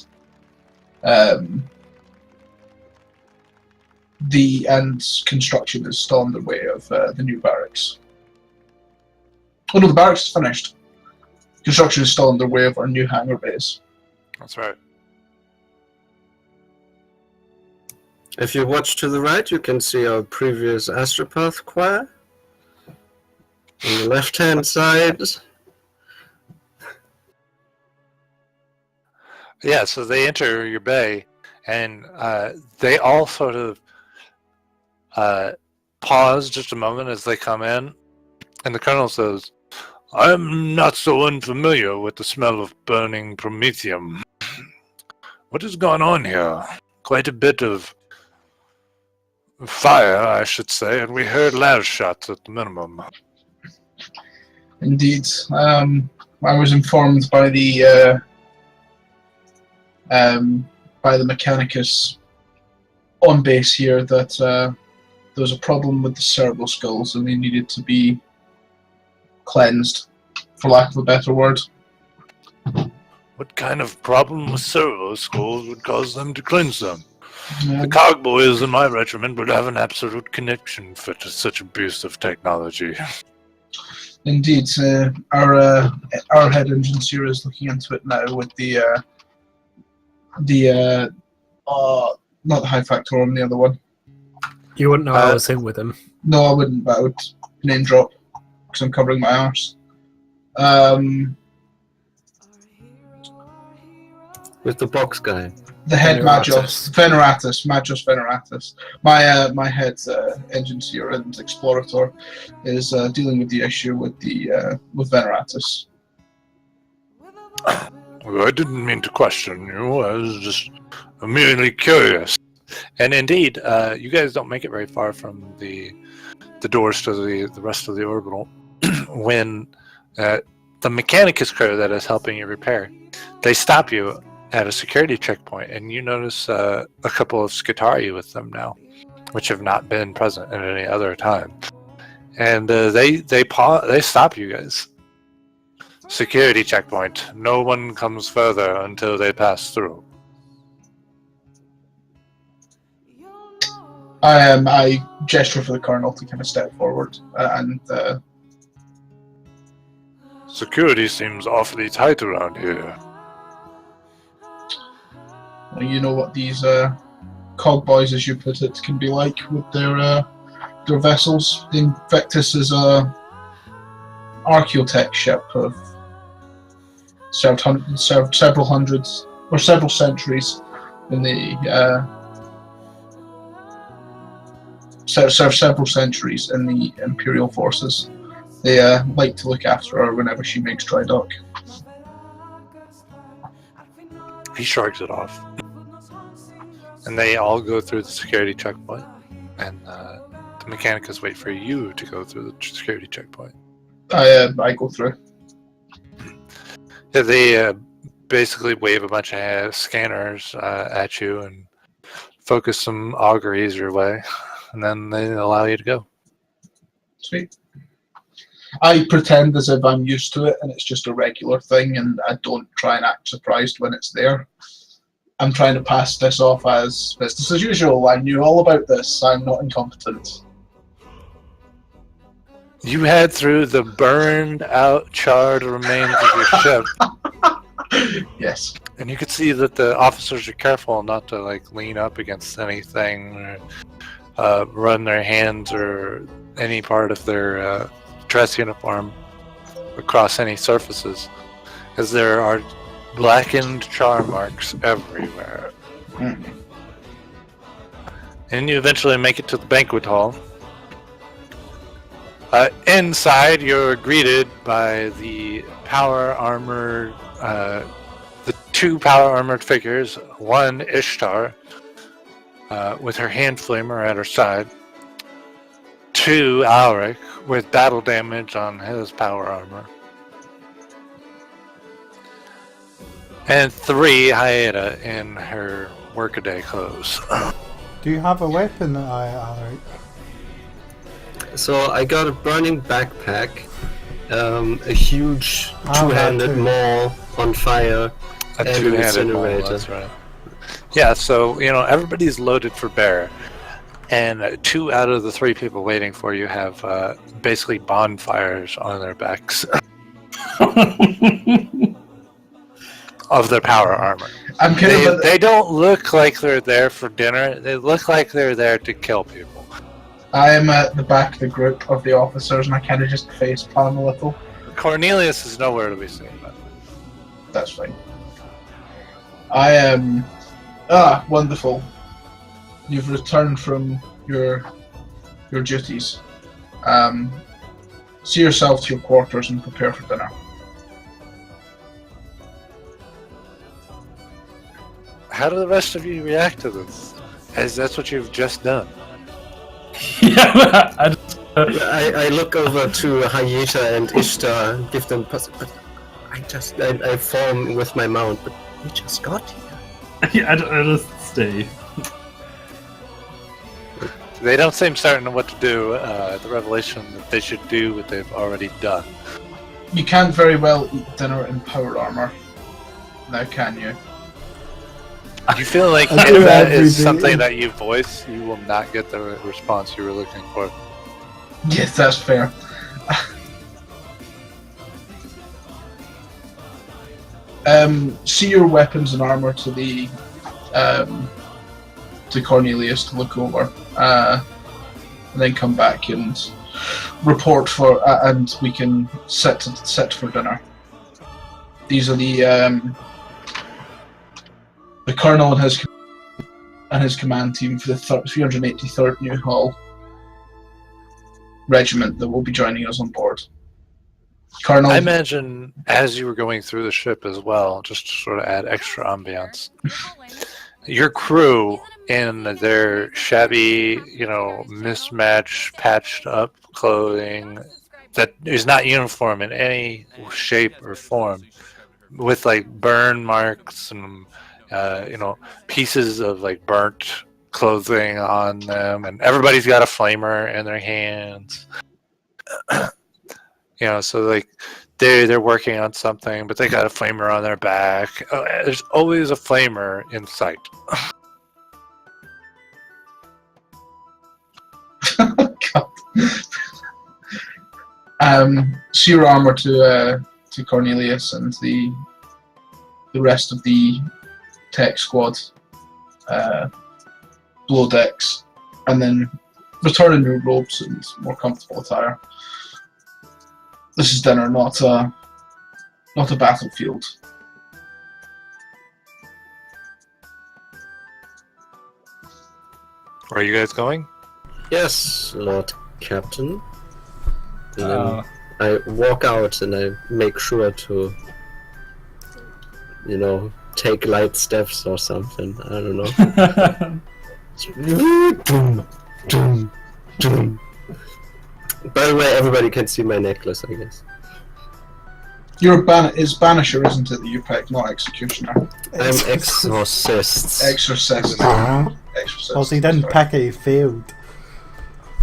S6: construction is still underway of the new barracks. Oh no, the barracks is finished. Construction is still underway of our new hangar base.
S2: That's right.
S4: If you watch to the right, you can see our previous astropath choir. On the left-hand side.
S2: Yeah, so they enter your bay, and they all sort of pause just a moment as they come in, and the colonel says, I'm not so unfamiliar with the smell of burning promethium. What is going on here? Quite a bit of fire, I should say, and we heard las shots at the minimum.
S6: Indeed. I was informed by the Mechanicus on base here that there was a problem with the servo skulls and they needed to be cleansed, for lack of a better word.
S2: What kind of problem with servo skulls would cause them to cleanse them?
S6: Yeah.
S2: The cog boys in my regiment would have an absolute connection for such abuse of technology.
S6: Indeed, our head engineer is looking into it now with the Not the High Factorum, the other one.
S5: You wouldn't know I was in with him.
S6: No, I wouldn't, but I would name drop because I'm covering my arse.
S4: With the box guy.
S6: The head
S5: Veneratus.
S6: Magos Veneratus. My head engine seer and explorator is dealing with the issue with with Veneratus.
S2: Well, I didn't mean to question you. I was just merely curious. And indeed, you guys don't make it very far from the doors to the rest of the orbital when the Mechanicus crew that is helping you repair, they stop you at a security checkpoint, and you notice a couple of Skitari with them now, which have not been present at any other time. And they stop you guys. Security checkpoint. No one comes further until they pass through.
S6: I gesture for the colonel to kind of step forward and.
S2: Security seems awfully tight around here.
S6: Well, you know what these cog boys, as you put it, can be like with their vessels. The Invictus is a archaeotech ship of several hundreds or several centuries in the served several centuries in the Imperial forces. They like to look after her whenever she makes dry dock.
S2: He shrugs it off. And they all go through the security checkpoint. And the Mechanicus wait for you to go through the security checkpoint.
S6: I go through.
S2: Yeah, they basically wave a bunch of scanners at you and focus some auguries your way. And then they allow you to go.
S6: Sweet. I pretend as if I'm used to it and it's just a regular thing, and I don't try and act surprised when it's there. I'm trying to pass this off as business as usual. I knew all about this. I'm not incompetent.
S2: You head through the burned out, charred remains of your ship.
S6: Yes.
S2: And you can see that the officers are careful not to lean up against anything or run their hands or any part of their dress uniform across any surfaces, as there are blackened char marks everywhere. And you eventually make it to the banquet hall. Inside, you're greeted by the power armored, the two power armored figures. One, Ishtar, with her hand flamer at her side. Two, Alric, with battle damage on his power armor. And three, Haeda in her workaday clothes.
S1: Do you have a weapon, Alric?
S4: So I got a burning backpack, a huge two-handed maul on fire,
S2: A
S4: and an
S2: two-handed maul,
S4: incinerator.
S2: that's right. Yeah, so, everybody's loaded for bear. And two out of the three people waiting for you have basically bonfires on their backs of their power armor. They don't look like they're there for dinner. They look like they're there to kill people.
S6: I am at the back of the group of the officers, and I kind of just face palm a little.
S2: Cornelius is nowhere to be seen.
S6: That's fine. I am... wonderful. You've returned from your duties. See yourself to your quarters and prepare for dinner.
S2: How do the rest of you react to this? As that's what you've just done.
S3: Yeah,
S4: I look over to Hayeta and Ishtar and give them but I form with my mount, but we just got here.
S3: I just stay.
S2: They don't seem certain of what to do. The revelation that they should do what they've already done.
S6: You can't very well eat dinner in power armor. Now can you?
S2: You feel like
S1: I do
S2: if that
S1: every
S2: is
S1: day.
S2: something that you voice, you will not get the response you were looking for.
S6: Yes, that's fair. See your weapons and armor to the to Cornelius to look over, and then come back and report for, and we can set for dinner. These are the colonel and his command team for the 383rd New Hall Regiment that will be joining us on board. Colonel,
S2: I imagine as you were going through the ship as well, just to sort of add extra ambiance, your crew in their shabby, mismatched, patched up clothing that is not uniform in any shape or form, with like burn marks and pieces of like burnt clothing on them, and everybody's got a flamer in their hands. So like they're working on something, but they got a flamer on their back. There's always a flamer in sight.
S6: So your armor to Cornelius and the rest of the tech squad, below decks, and then return in your robes and more comfortable attire. This is dinner, not a battlefield.
S2: Where are you guys going?
S4: Yes, Lord Captain. And then I walk out and I make sure to, take light steps or something. I don't know. By the way, everybody can see my necklace, I guess.
S6: You're Banisher, isn't it, that you picked, not Executioner?
S4: I'm Exorcist.
S6: Exorcist. Exorcist.
S1: Well, so he didn't pick it, he failed.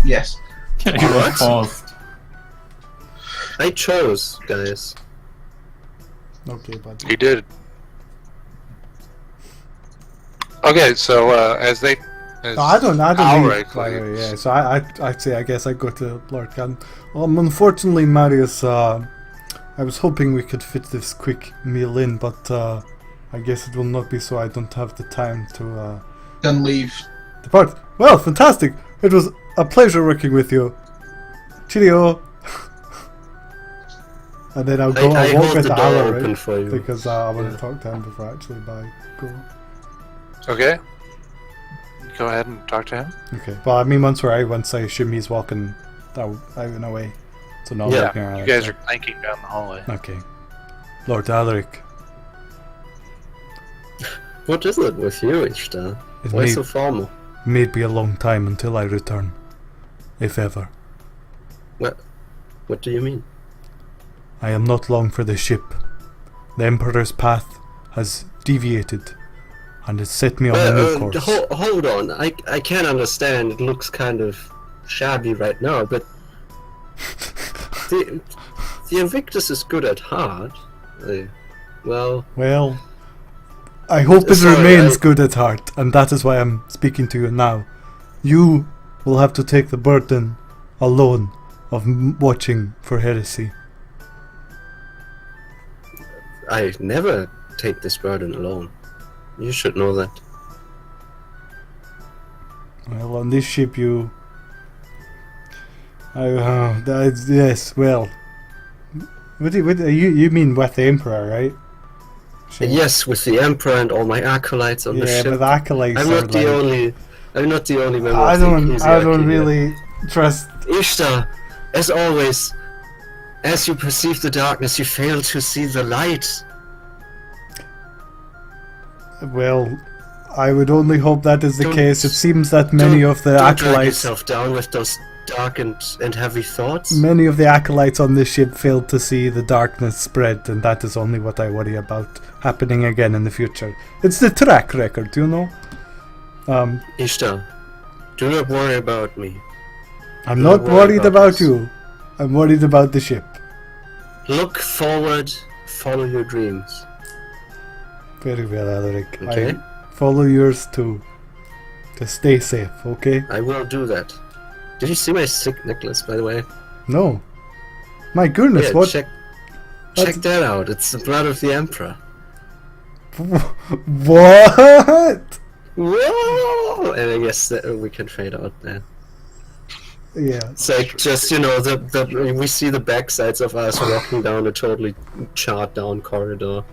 S6: Yes.
S3: You were forced.
S4: I chose, guys.
S1: Okay, bud.
S2: You did. Okay, so as they.
S1: No, I don't
S2: Alright,
S1: leave. Yeah, so I guess I go to Lord Cannon. Unfortunately, Marius, I was hoping we could fit this quick meal in, but I guess it will not be so. I don't have the time to
S6: Then leave.
S1: depart. Well, fantastic! It was a pleasure working with you. Cheerio! And then I'll go.
S4: I
S1: I'll walk
S4: hold
S1: with
S4: the
S1: the
S4: door
S1: Ala,
S4: open
S1: right?
S4: for you.
S1: Because I want to talk to him before I actually go.
S2: Okay. Go ahead and talk to him.
S1: Okay. Well, I mean, once I assume he's walking out and away. So not
S4: Yeah,
S1: looking around.
S2: You guys are clanking down the hallway.
S1: Okay. Lord Alaric.
S4: What is it with you, Ishtar?
S1: It
S4: Why
S1: may,
S4: so formal?
S1: may be a long time until I return. If ever.
S4: What do you mean?
S1: I am not long for the ship. The Emperor's path has deviated and has set me on a new course.
S4: Hold on, I can't understand. It looks kind of shabby right now, but the Invictus is good at heart. Well,
S1: I hope it
S4: Sorry,
S1: remains good at heart, and that is why I'm speaking to you now. You will have to take the burden alone of watching for heresy.
S4: I never take this burden alone. You should know that.
S1: Well, on this ship you... yes, well... What do you mean with the Emperor, right? Sure.
S4: Yes, with the Emperor and all my acolytes on the
S1: Yeah,
S4: ship.
S1: but the acolytes
S4: I'm
S1: are
S4: not the
S1: like...
S4: only. I'm not the only member.
S1: I
S4: of the
S1: don't
S4: Ecclesiarchy
S1: really trust...
S4: here. Ishtar, as always, as you perceive the darkness, you fail to see the light.
S1: Well, I would only hope that is the
S4: Don't-
S1: case. It seems that many of the
S4: Don't drag
S1: acolytes...
S4: yourself down with those dark and heavy thoughts.
S1: Many of the acolytes on this ship failed to see the darkness spread, and that is only what I worry about happening again in the future. It's the track record, you know?
S4: Ishtar, do not worry about me.
S1: I'm
S4: Don't
S1: not
S4: worry
S1: worried
S4: about
S1: about
S4: this.
S1: you. I'm worried about the ship.
S4: Look forward, follow your dreams.
S1: Very well, Alaric.
S4: Okay?
S1: I follow yours too. Just stay safe, okay?
S4: I will do that. Did you see my sick necklace, by the way?
S1: No. My goodness,
S4: Yeah,
S1: what?
S4: check
S1: That's-
S4: that out. It's the blood of the Emperor.
S1: What?
S4: Whoa! And I guess that we can fade out there.
S1: Yeah.
S4: It's like just we see the backsides of us walking down a totally charred down corridor.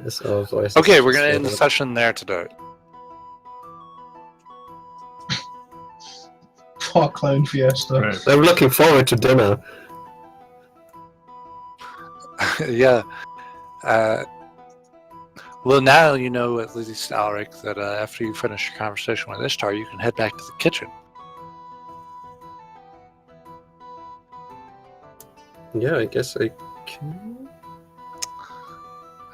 S4: As our voices
S2: Okay, we're
S4: just
S2: gonna
S4: fade
S2: end the
S4: out.
S2: session there today.
S6: Fuck Clown Fiesta.
S3: Right.
S4: I'm looking forward to dinner.
S2: Yeah. Well, now you know at least, Alric, that after you finish your conversation with Ishtar, you can head back to the kitchen.
S4: Yeah, I guess I can.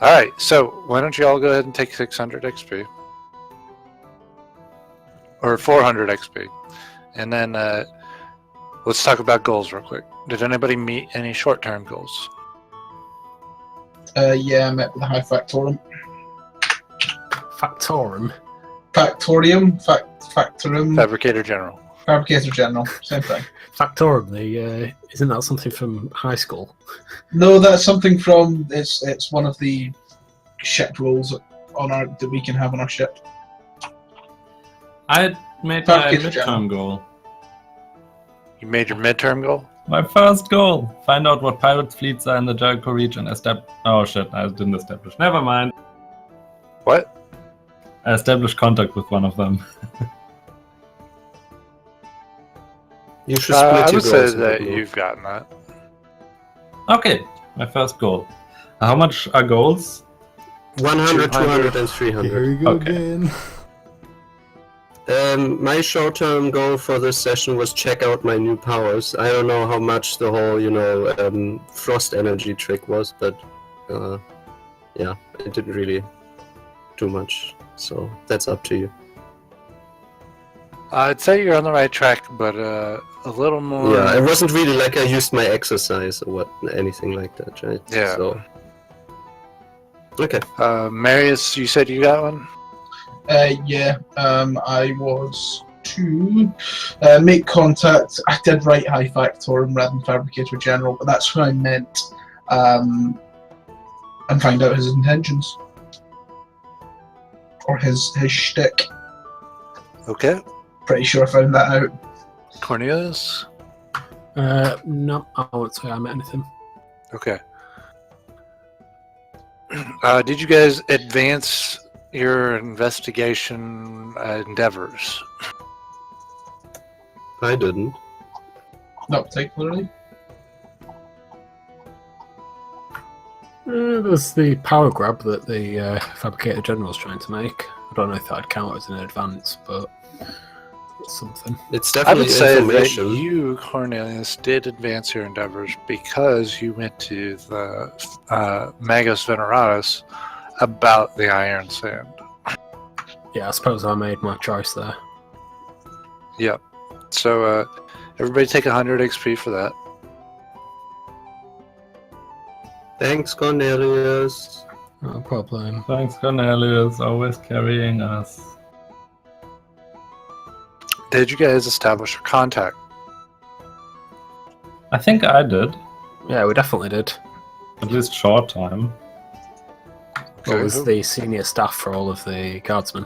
S2: Alright, so why don't you all go ahead and take 600 XP? Or 400 XP. And then let's talk about goals real quick. Did anybody meet any short-term goals?
S6: Yeah, I met with the High Factorum.
S5: Factorum.
S6: Factorium? Factorum?
S2: Fabricator General.
S6: Fabricator General. Same thing.
S5: Factorum. Isn't that something from high school?
S6: No, that's something from... It's one of the ship rules on our that we can have on our ship.
S3: I made my
S6: Fabricator
S3: midterm
S6: General.
S3: goal.
S2: You made your midterm goal?
S3: My first goal. Find out what pirate fleets are in the Jericho region. Oh shit, I didn't establish. Never mind.
S2: What?
S3: I established contact with one of them.
S4: You should split
S2: I
S4: your
S2: would say
S4: goals.
S2: that
S4: Michael.
S2: you've gotten that.
S3: Okay, my first goal. How much are goals?
S4: 100, 200, and
S1: Here
S4: 300.
S1: we go
S3: Okay.
S1: again.
S4: My short-term goal for this session was check out my new powers. I don't know how much the whole, frost energy trick was, but yeah, it didn't really do much. So that's up to you.
S2: I'd say you're on the right track, but a little more...
S4: Yeah, it wasn't really like I used my exercise or anything like that, right?
S2: Yeah.
S4: So. Okay.
S2: Marius, you said you got one?
S6: Yeah, I was to make contact. I did write High Factorum rather than Fabricator General, but that's what I meant. And find out his intentions. Or his shtick.
S2: Okay.
S6: Pretty sure I found that out.
S2: Cornelius?
S5: No, I won't say I met anything.
S2: Okay. Did you guys advance your investigation endeavors?
S4: I didn't.
S6: Not particularly.
S5: There's the power grab that the Fabricator General's trying to make. I don't know if that'd count as an advance, but it's something.
S4: It's
S2: I
S4: definitely
S2: would say that
S4: information.
S2: you, Cornelius, did advance your endeavors because you went to the Magus Veneratus about the Iron Sand.
S5: Yeah, I suppose I made my choice there.
S2: Yep. So everybody take 100 XP for that.
S4: Thanks, Cornelius.
S5: No problem.
S3: Thanks, Cornelius, always carrying us.
S2: Did you guys establish a contact?
S3: I think I did.
S5: Yeah, we definitely did.
S3: At least short time.
S5: What was the senior staff for all of the guardsmen?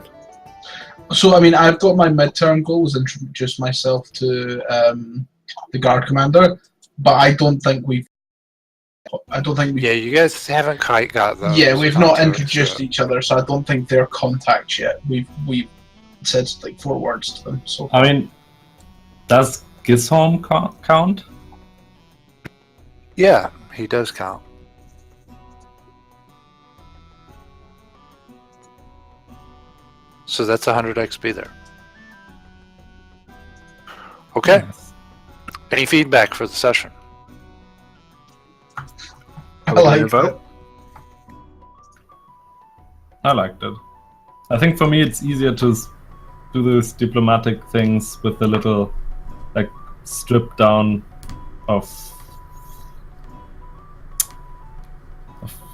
S6: So, I mean, I've got my midterm goal was introduce myself to the guard commander, but I don't think we've.
S2: Yeah, you guys haven't quite got those.
S6: Yeah, we've not
S2: contacts
S6: introduced
S2: yet.
S6: each other, so I don't think they're contacts yet. We've said like 4 words to them. So
S3: I mean, does Gisholm count?
S2: Yeah, he does count. So that's 100 XP there. Okay.
S3: Yes.
S2: Any feedback for the session?
S5: Are
S6: I
S5: we going to
S6: like
S5: vote?
S6: it.
S3: I liked it. I think for me it's easier to do those diplomatic things with the little, like, strip down of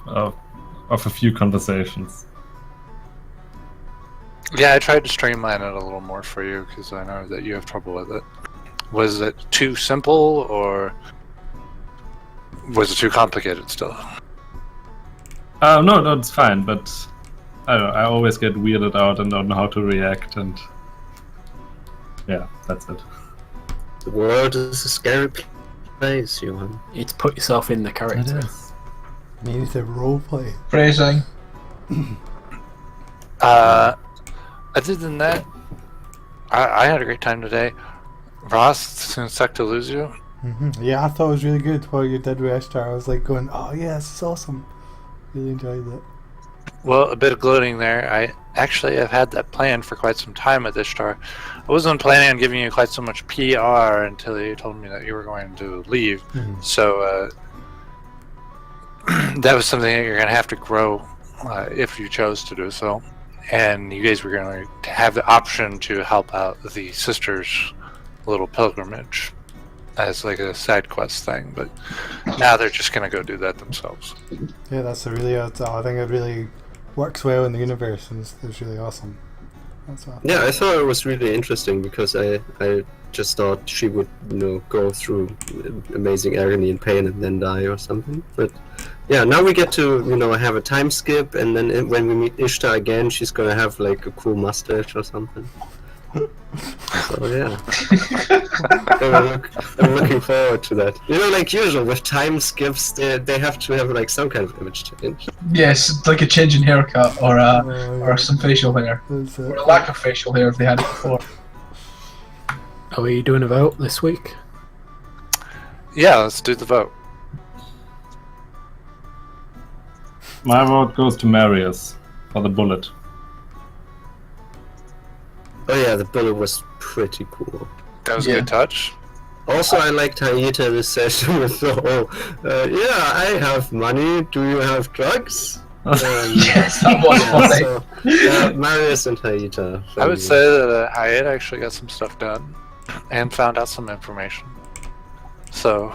S3: a few conversations.
S2: Yeah, I tried to streamline it a little more for you because I know that you have trouble with it. Was it too simple or was it too complicated still?
S3: No, it's fine, but I don't know, I always get weirded out and don't know how to react, and yeah, that's it.
S4: The world is a scary place, Johan.
S5: You need to put yourself in the character.
S1: Maybe to roleplay.
S6: Phrasing.
S2: Other than that, I had a great time today. Ross, it's gonna suck to lose you.
S1: Yeah, I thought it was really good what you did with Ishtar. I was like going, oh yeah, this is awesome. Really enjoyed it.
S2: Well, a bit of gloating there. I actually have had that planned for quite some time with Ishtar. I wasn't planning on giving you quite so much PR until you told me that you were going to leave. So that was something that you're going to have to grow if you chose to do so. And you guys were going to have the option to help out the sisters' little pilgrimage as like a side quest thing. But now they're just going to go do that themselves.
S1: Yeah, that's a really, I think it really works well in the universe, and it's really awesome. That's what
S4: Yeah, I thought it was really interesting because I just thought she would, go through amazing agony and pain and then die or something. But yeah, now we get to, have a time skip, and then when we meet Ishtar again, she's gonna have like a cool mustache or something. So yeah, I'm looking forward to that. Like usual with time skips, they have to have like some kind of image change.
S6: Yes, like a change in haircut or some facial hair. Or a lack of facial hair if they had it before.
S5: Are we doing a vote this week?
S2: Yeah, let's do the vote.
S3: My vote goes to Marius for the bullet.
S4: Oh yeah, the bullet was pretty cool.
S2: That was a good touch.
S4: Also, I liked Hayita this session with the whole, yeah, I have money, do you have drugs?
S6: Yes, that was funny.
S4: So, Marius and Hayita.
S2: I would say that Hyatt actually got some stuff done and found out some information. So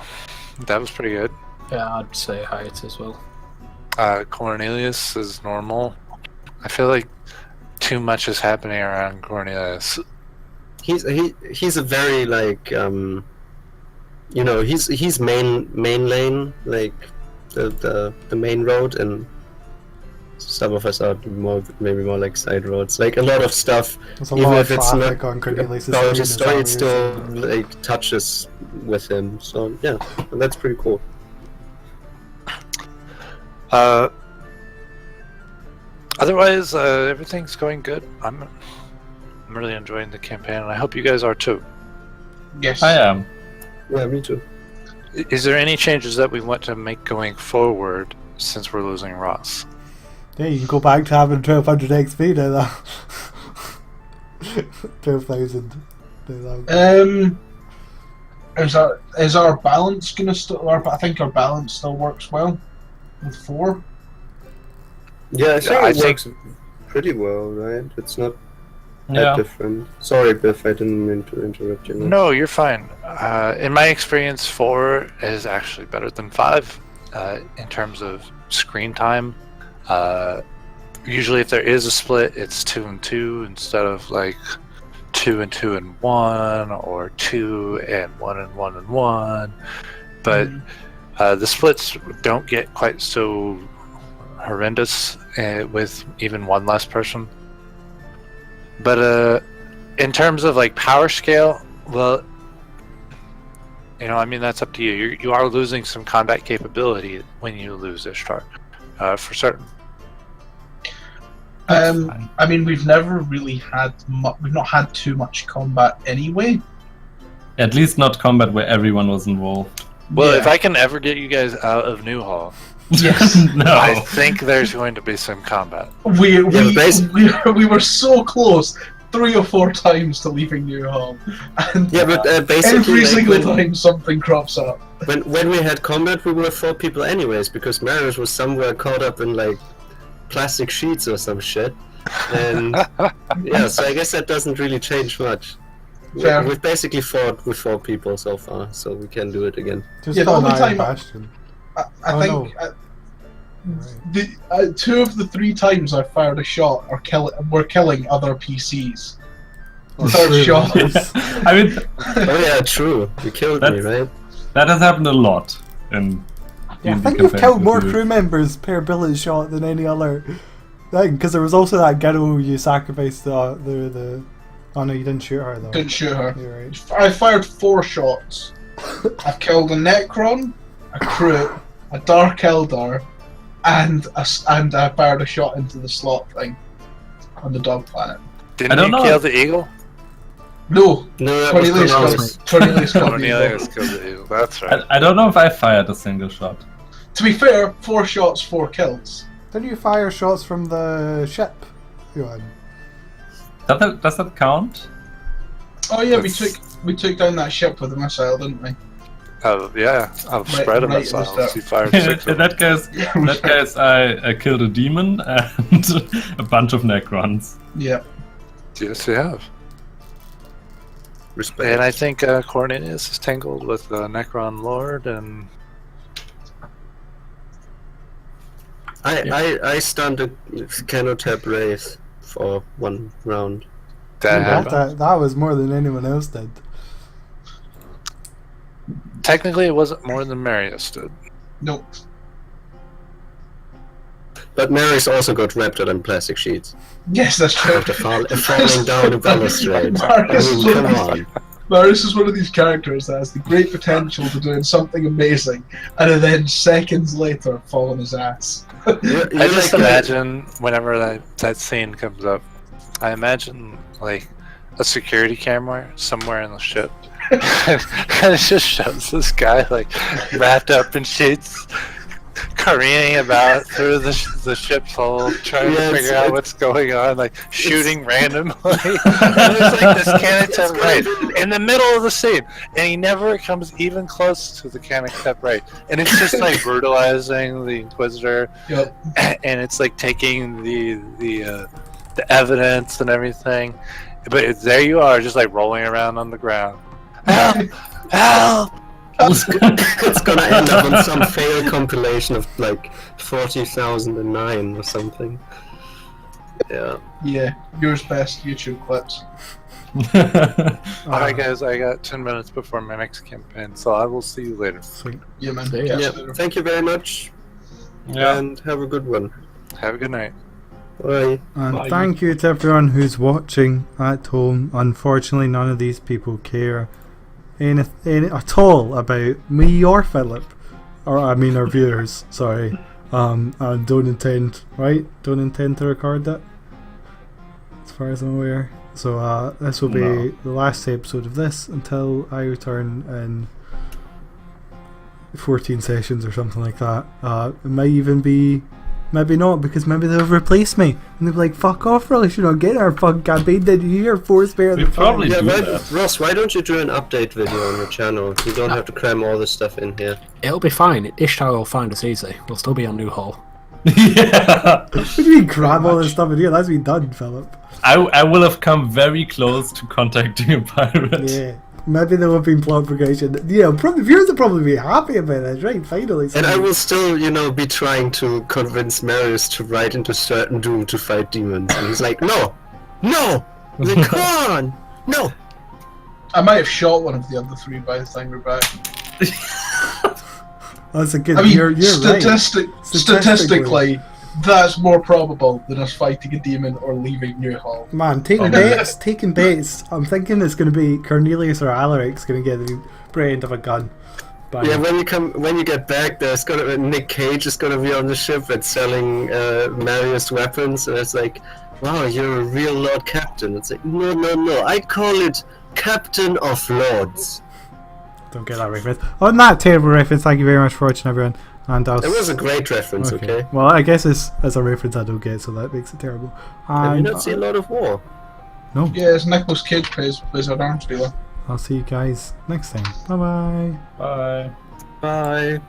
S2: that was pretty good.
S5: Yeah, I'd say Hyatt as well.
S2: Cornelius is normal. I feel like too much is happening around Cornelius.
S4: He's a very like he's main lane, like the main road, and some of us are maybe more like side roads. Like a lot of stuff,
S1: There's a
S4: even
S1: lot
S4: if
S1: of
S4: it's not
S1: traffic on Cornelius'
S4: about his story, it
S1: screen,
S4: still like touches with him. So yeah, that's pretty cool.
S2: Otherwise, everything's going good. I'm really enjoying the campaign, and I hope you guys are too.
S6: Yes.
S3: I am.
S4: Yeah, me too.
S2: Is there any changes that we want to make going forward since we're losing Ross?
S1: Yeah, you can go back to having 1200 XP now. 12,000.
S6: Is our balance gonna still? I think our balance still works well with 4.
S4: Yeah, I think
S2: I
S4: it works pretty well, right? It's not that different. Sorry, Biff, I didn't mean to interrupt you.
S2: No, you're fine. In my experience, 4 is actually better than 5 in terms of screen time. Usually, if there is a split, it's 2 and 2 instead of like 2 and 2 and 1, or 2 and 1 and 1 and 1. But the splits don't get quite so horrendous with even one less person. But in terms of like power scale, well, I mean, that's up to you. You are losing some combat capability when you lose Ishtar, for certain.
S6: I mean, we've never really had we've not had too much combat anyway.
S3: At least not combat where everyone was involved.
S2: Well,
S6: Yeah.
S2: if I can ever get you guys out of Newhall,
S6: Yes.
S3: No.
S2: I think there's going to be some combat.
S6: We were so close 3 or 4 times to leaving Newhall, and
S4: Yeah, but basically,
S6: every
S4: like,
S6: single time something crops up.
S4: when we had combat, we were 4 people anyways, because Marius was somewhere caught up in like plastic sheets or some shit, and yeah, so I guess that doesn't really change much.
S6: Fair.
S4: We've basically fought with 4 people so far, so we can do it again.
S1: Just
S6: Yeah, the
S1: on
S6: only
S1: Iron
S6: time-
S1: Bastion.
S6: I
S1: Oh,
S6: think the 2 of the 3 times I fired a shot were killing other PCs. The third
S1: True.
S6: shot.
S3: I mean,
S4: Oh yeah, true. You killed me, right?
S3: that has happened a lot in
S1: Yeah, I
S3: D&D
S1: think you've
S3: campaigns
S1: killed
S3: with
S1: more
S3: you.
S1: crew members per bullet shot than any other thing, because there was also that girl you sacrificed. The oh no, you didn't shoot her though.
S6: Didn't shoot her.
S1: You're right.
S6: I fired 4 shots. I've killed a Necron, a Kroot, a Dark Eldar, and I fired a shot into the slot thing on the dog planet.
S2: Didn't
S3: I don't
S2: you
S3: know.
S2: kill the eagle?
S6: No,
S4: No, that was
S6: Cornelius killed the eagle.
S2: Cornelius killed the eagle. That's right.
S3: I don't know if I fired a single shot.
S6: To be fair, 4 shots, 4 kills.
S1: Didn't you fire shots from the ship, Johan?
S3: Does that count?
S6: Oh yeah,
S2: That's-
S6: we took down that ship with a missile, didn't we?
S2: Yeah, I've
S6: Right-
S2: spread a
S6: right,
S2: missile.
S6: it was
S2: He fired 6
S3: In
S2: of them.
S3: that case, I killed a demon and a bunch of Necrons.
S6: Yeah.
S2: Yes, you have.
S4: Respect.
S2: And I think Cornelius is tangled with the Necron Lord, and
S4: I stunned a Canotap Wraith for 1 round.
S2: that happened.
S1: That was more than anyone else did.
S2: Technically, it wasn't more than Marius did.
S6: Nope.
S4: But Mary's also got wrapped up in plastic sheets
S6: Yes, that's true.
S4: after falling down a balustrade.
S6: Marius
S4: I
S6: is
S4: mean,
S6: one
S4: come
S6: of
S4: on.
S6: these- Marius is one of these characters that has the great potential to doing something amazing, and then seconds later fall on his ass.
S4: You're
S2: I just
S4: like,
S2: imagine whenever that scene comes up, I imagine like a security camera somewhere in the ship. And it just shows this guy like wrapped up in sheets, careening about through the ship's hold, trying
S4: Yeah,
S2: to figure out
S4: it's-
S2: what's going on, like shooting randomly. And there's like this Canatep right in the middle of the scene, and he never comes even close to the Canatep right, and it's just like brutalizing the Inquisitor,
S6: Yep.
S2: and it's like taking the evidence and everything. But there you are, just like rolling around on the ground. Help! Help!
S4: it's gonna end up on some fail compilation of like 40,009 or something. Yeah.
S6: Yeah, yours best YouTube clips.
S2: Alright, guys, I got 10 minutes before my next campaign, so I will see you later.
S1: Sweet.
S6: Yeah, man.
S5: See ya.
S6: Catch
S4: Yeah.
S6: you later.
S4: Thank you very much,
S3: Yeah.
S4: and have a good one.
S2: Have a good night.
S4: Bye.
S1: And
S5: Bye.
S1: thank you to everyone who's watching at home. Unfortunately, none of these people care anything at all about me or Philip, or I mean our viewers. Sorry, and don't intend to record that, as far as I'm aware. So this will be
S3: No.
S1: the last episode of this until I return in 14 sessions or something like that. It might even be. Maybe not, because maybe they'll replace me. And they'll be like, fuck off, Ross, you're not getting our fucking campaign, did you hear? 4 spare
S3: We
S1: the
S3: probably
S4: Yeah,
S3: do
S4: why,
S3: that.
S4: Ross, why don't you do an update video on your channel? You don't have to cram all this stuff in here.
S5: It'll be fine. Ishtar will find us easy. We'll still be on New Hall.
S3: Yeah.
S1: What do you mean grab all this stuff in here? That's been done, Philip.
S3: I will have come very close to contacting a pirate.
S1: Yeah. Maybe there will have been plot progression. Yeah, probably viewers will probably be happy about this, right? Finally.
S4: And I will still, be trying to convince Marius to ride into certain doom to fight demons. And he's like, no! No! I'm like, come on! No!
S6: I might have shot one of the other 3 by the time we're back.
S1: That's a good.
S6: I mean,
S1: you're right.
S6: statistically, that's more probable than us fighting a demon or leaving New Hall.
S1: Man, taking bets. I'm thinking it's going to be Cornelius or Alaric's going to get the brand of a gun. Bang.
S4: Yeah, when you get back, Nick Cage is gonna be on the ship and selling Marius weapons, and it's like, wow, you're a real Lord Captain. It's like, no, I call it Captain of Lords.
S1: Don't get that reference. On that terrible reference, thank you very much for watching, everyone. And I'll
S4: It was a great reference, okay?
S1: Well, I guess it's as a reference I don't get, so that makes it terrible.
S4: Have you
S1: And
S4: not seen Lord of War?
S1: no,
S6: Yeah, it's Nicolas Cage plays an arms dealer.
S1: I'll see you guys next time. Bye bye.
S3: Bye.
S4: Bye.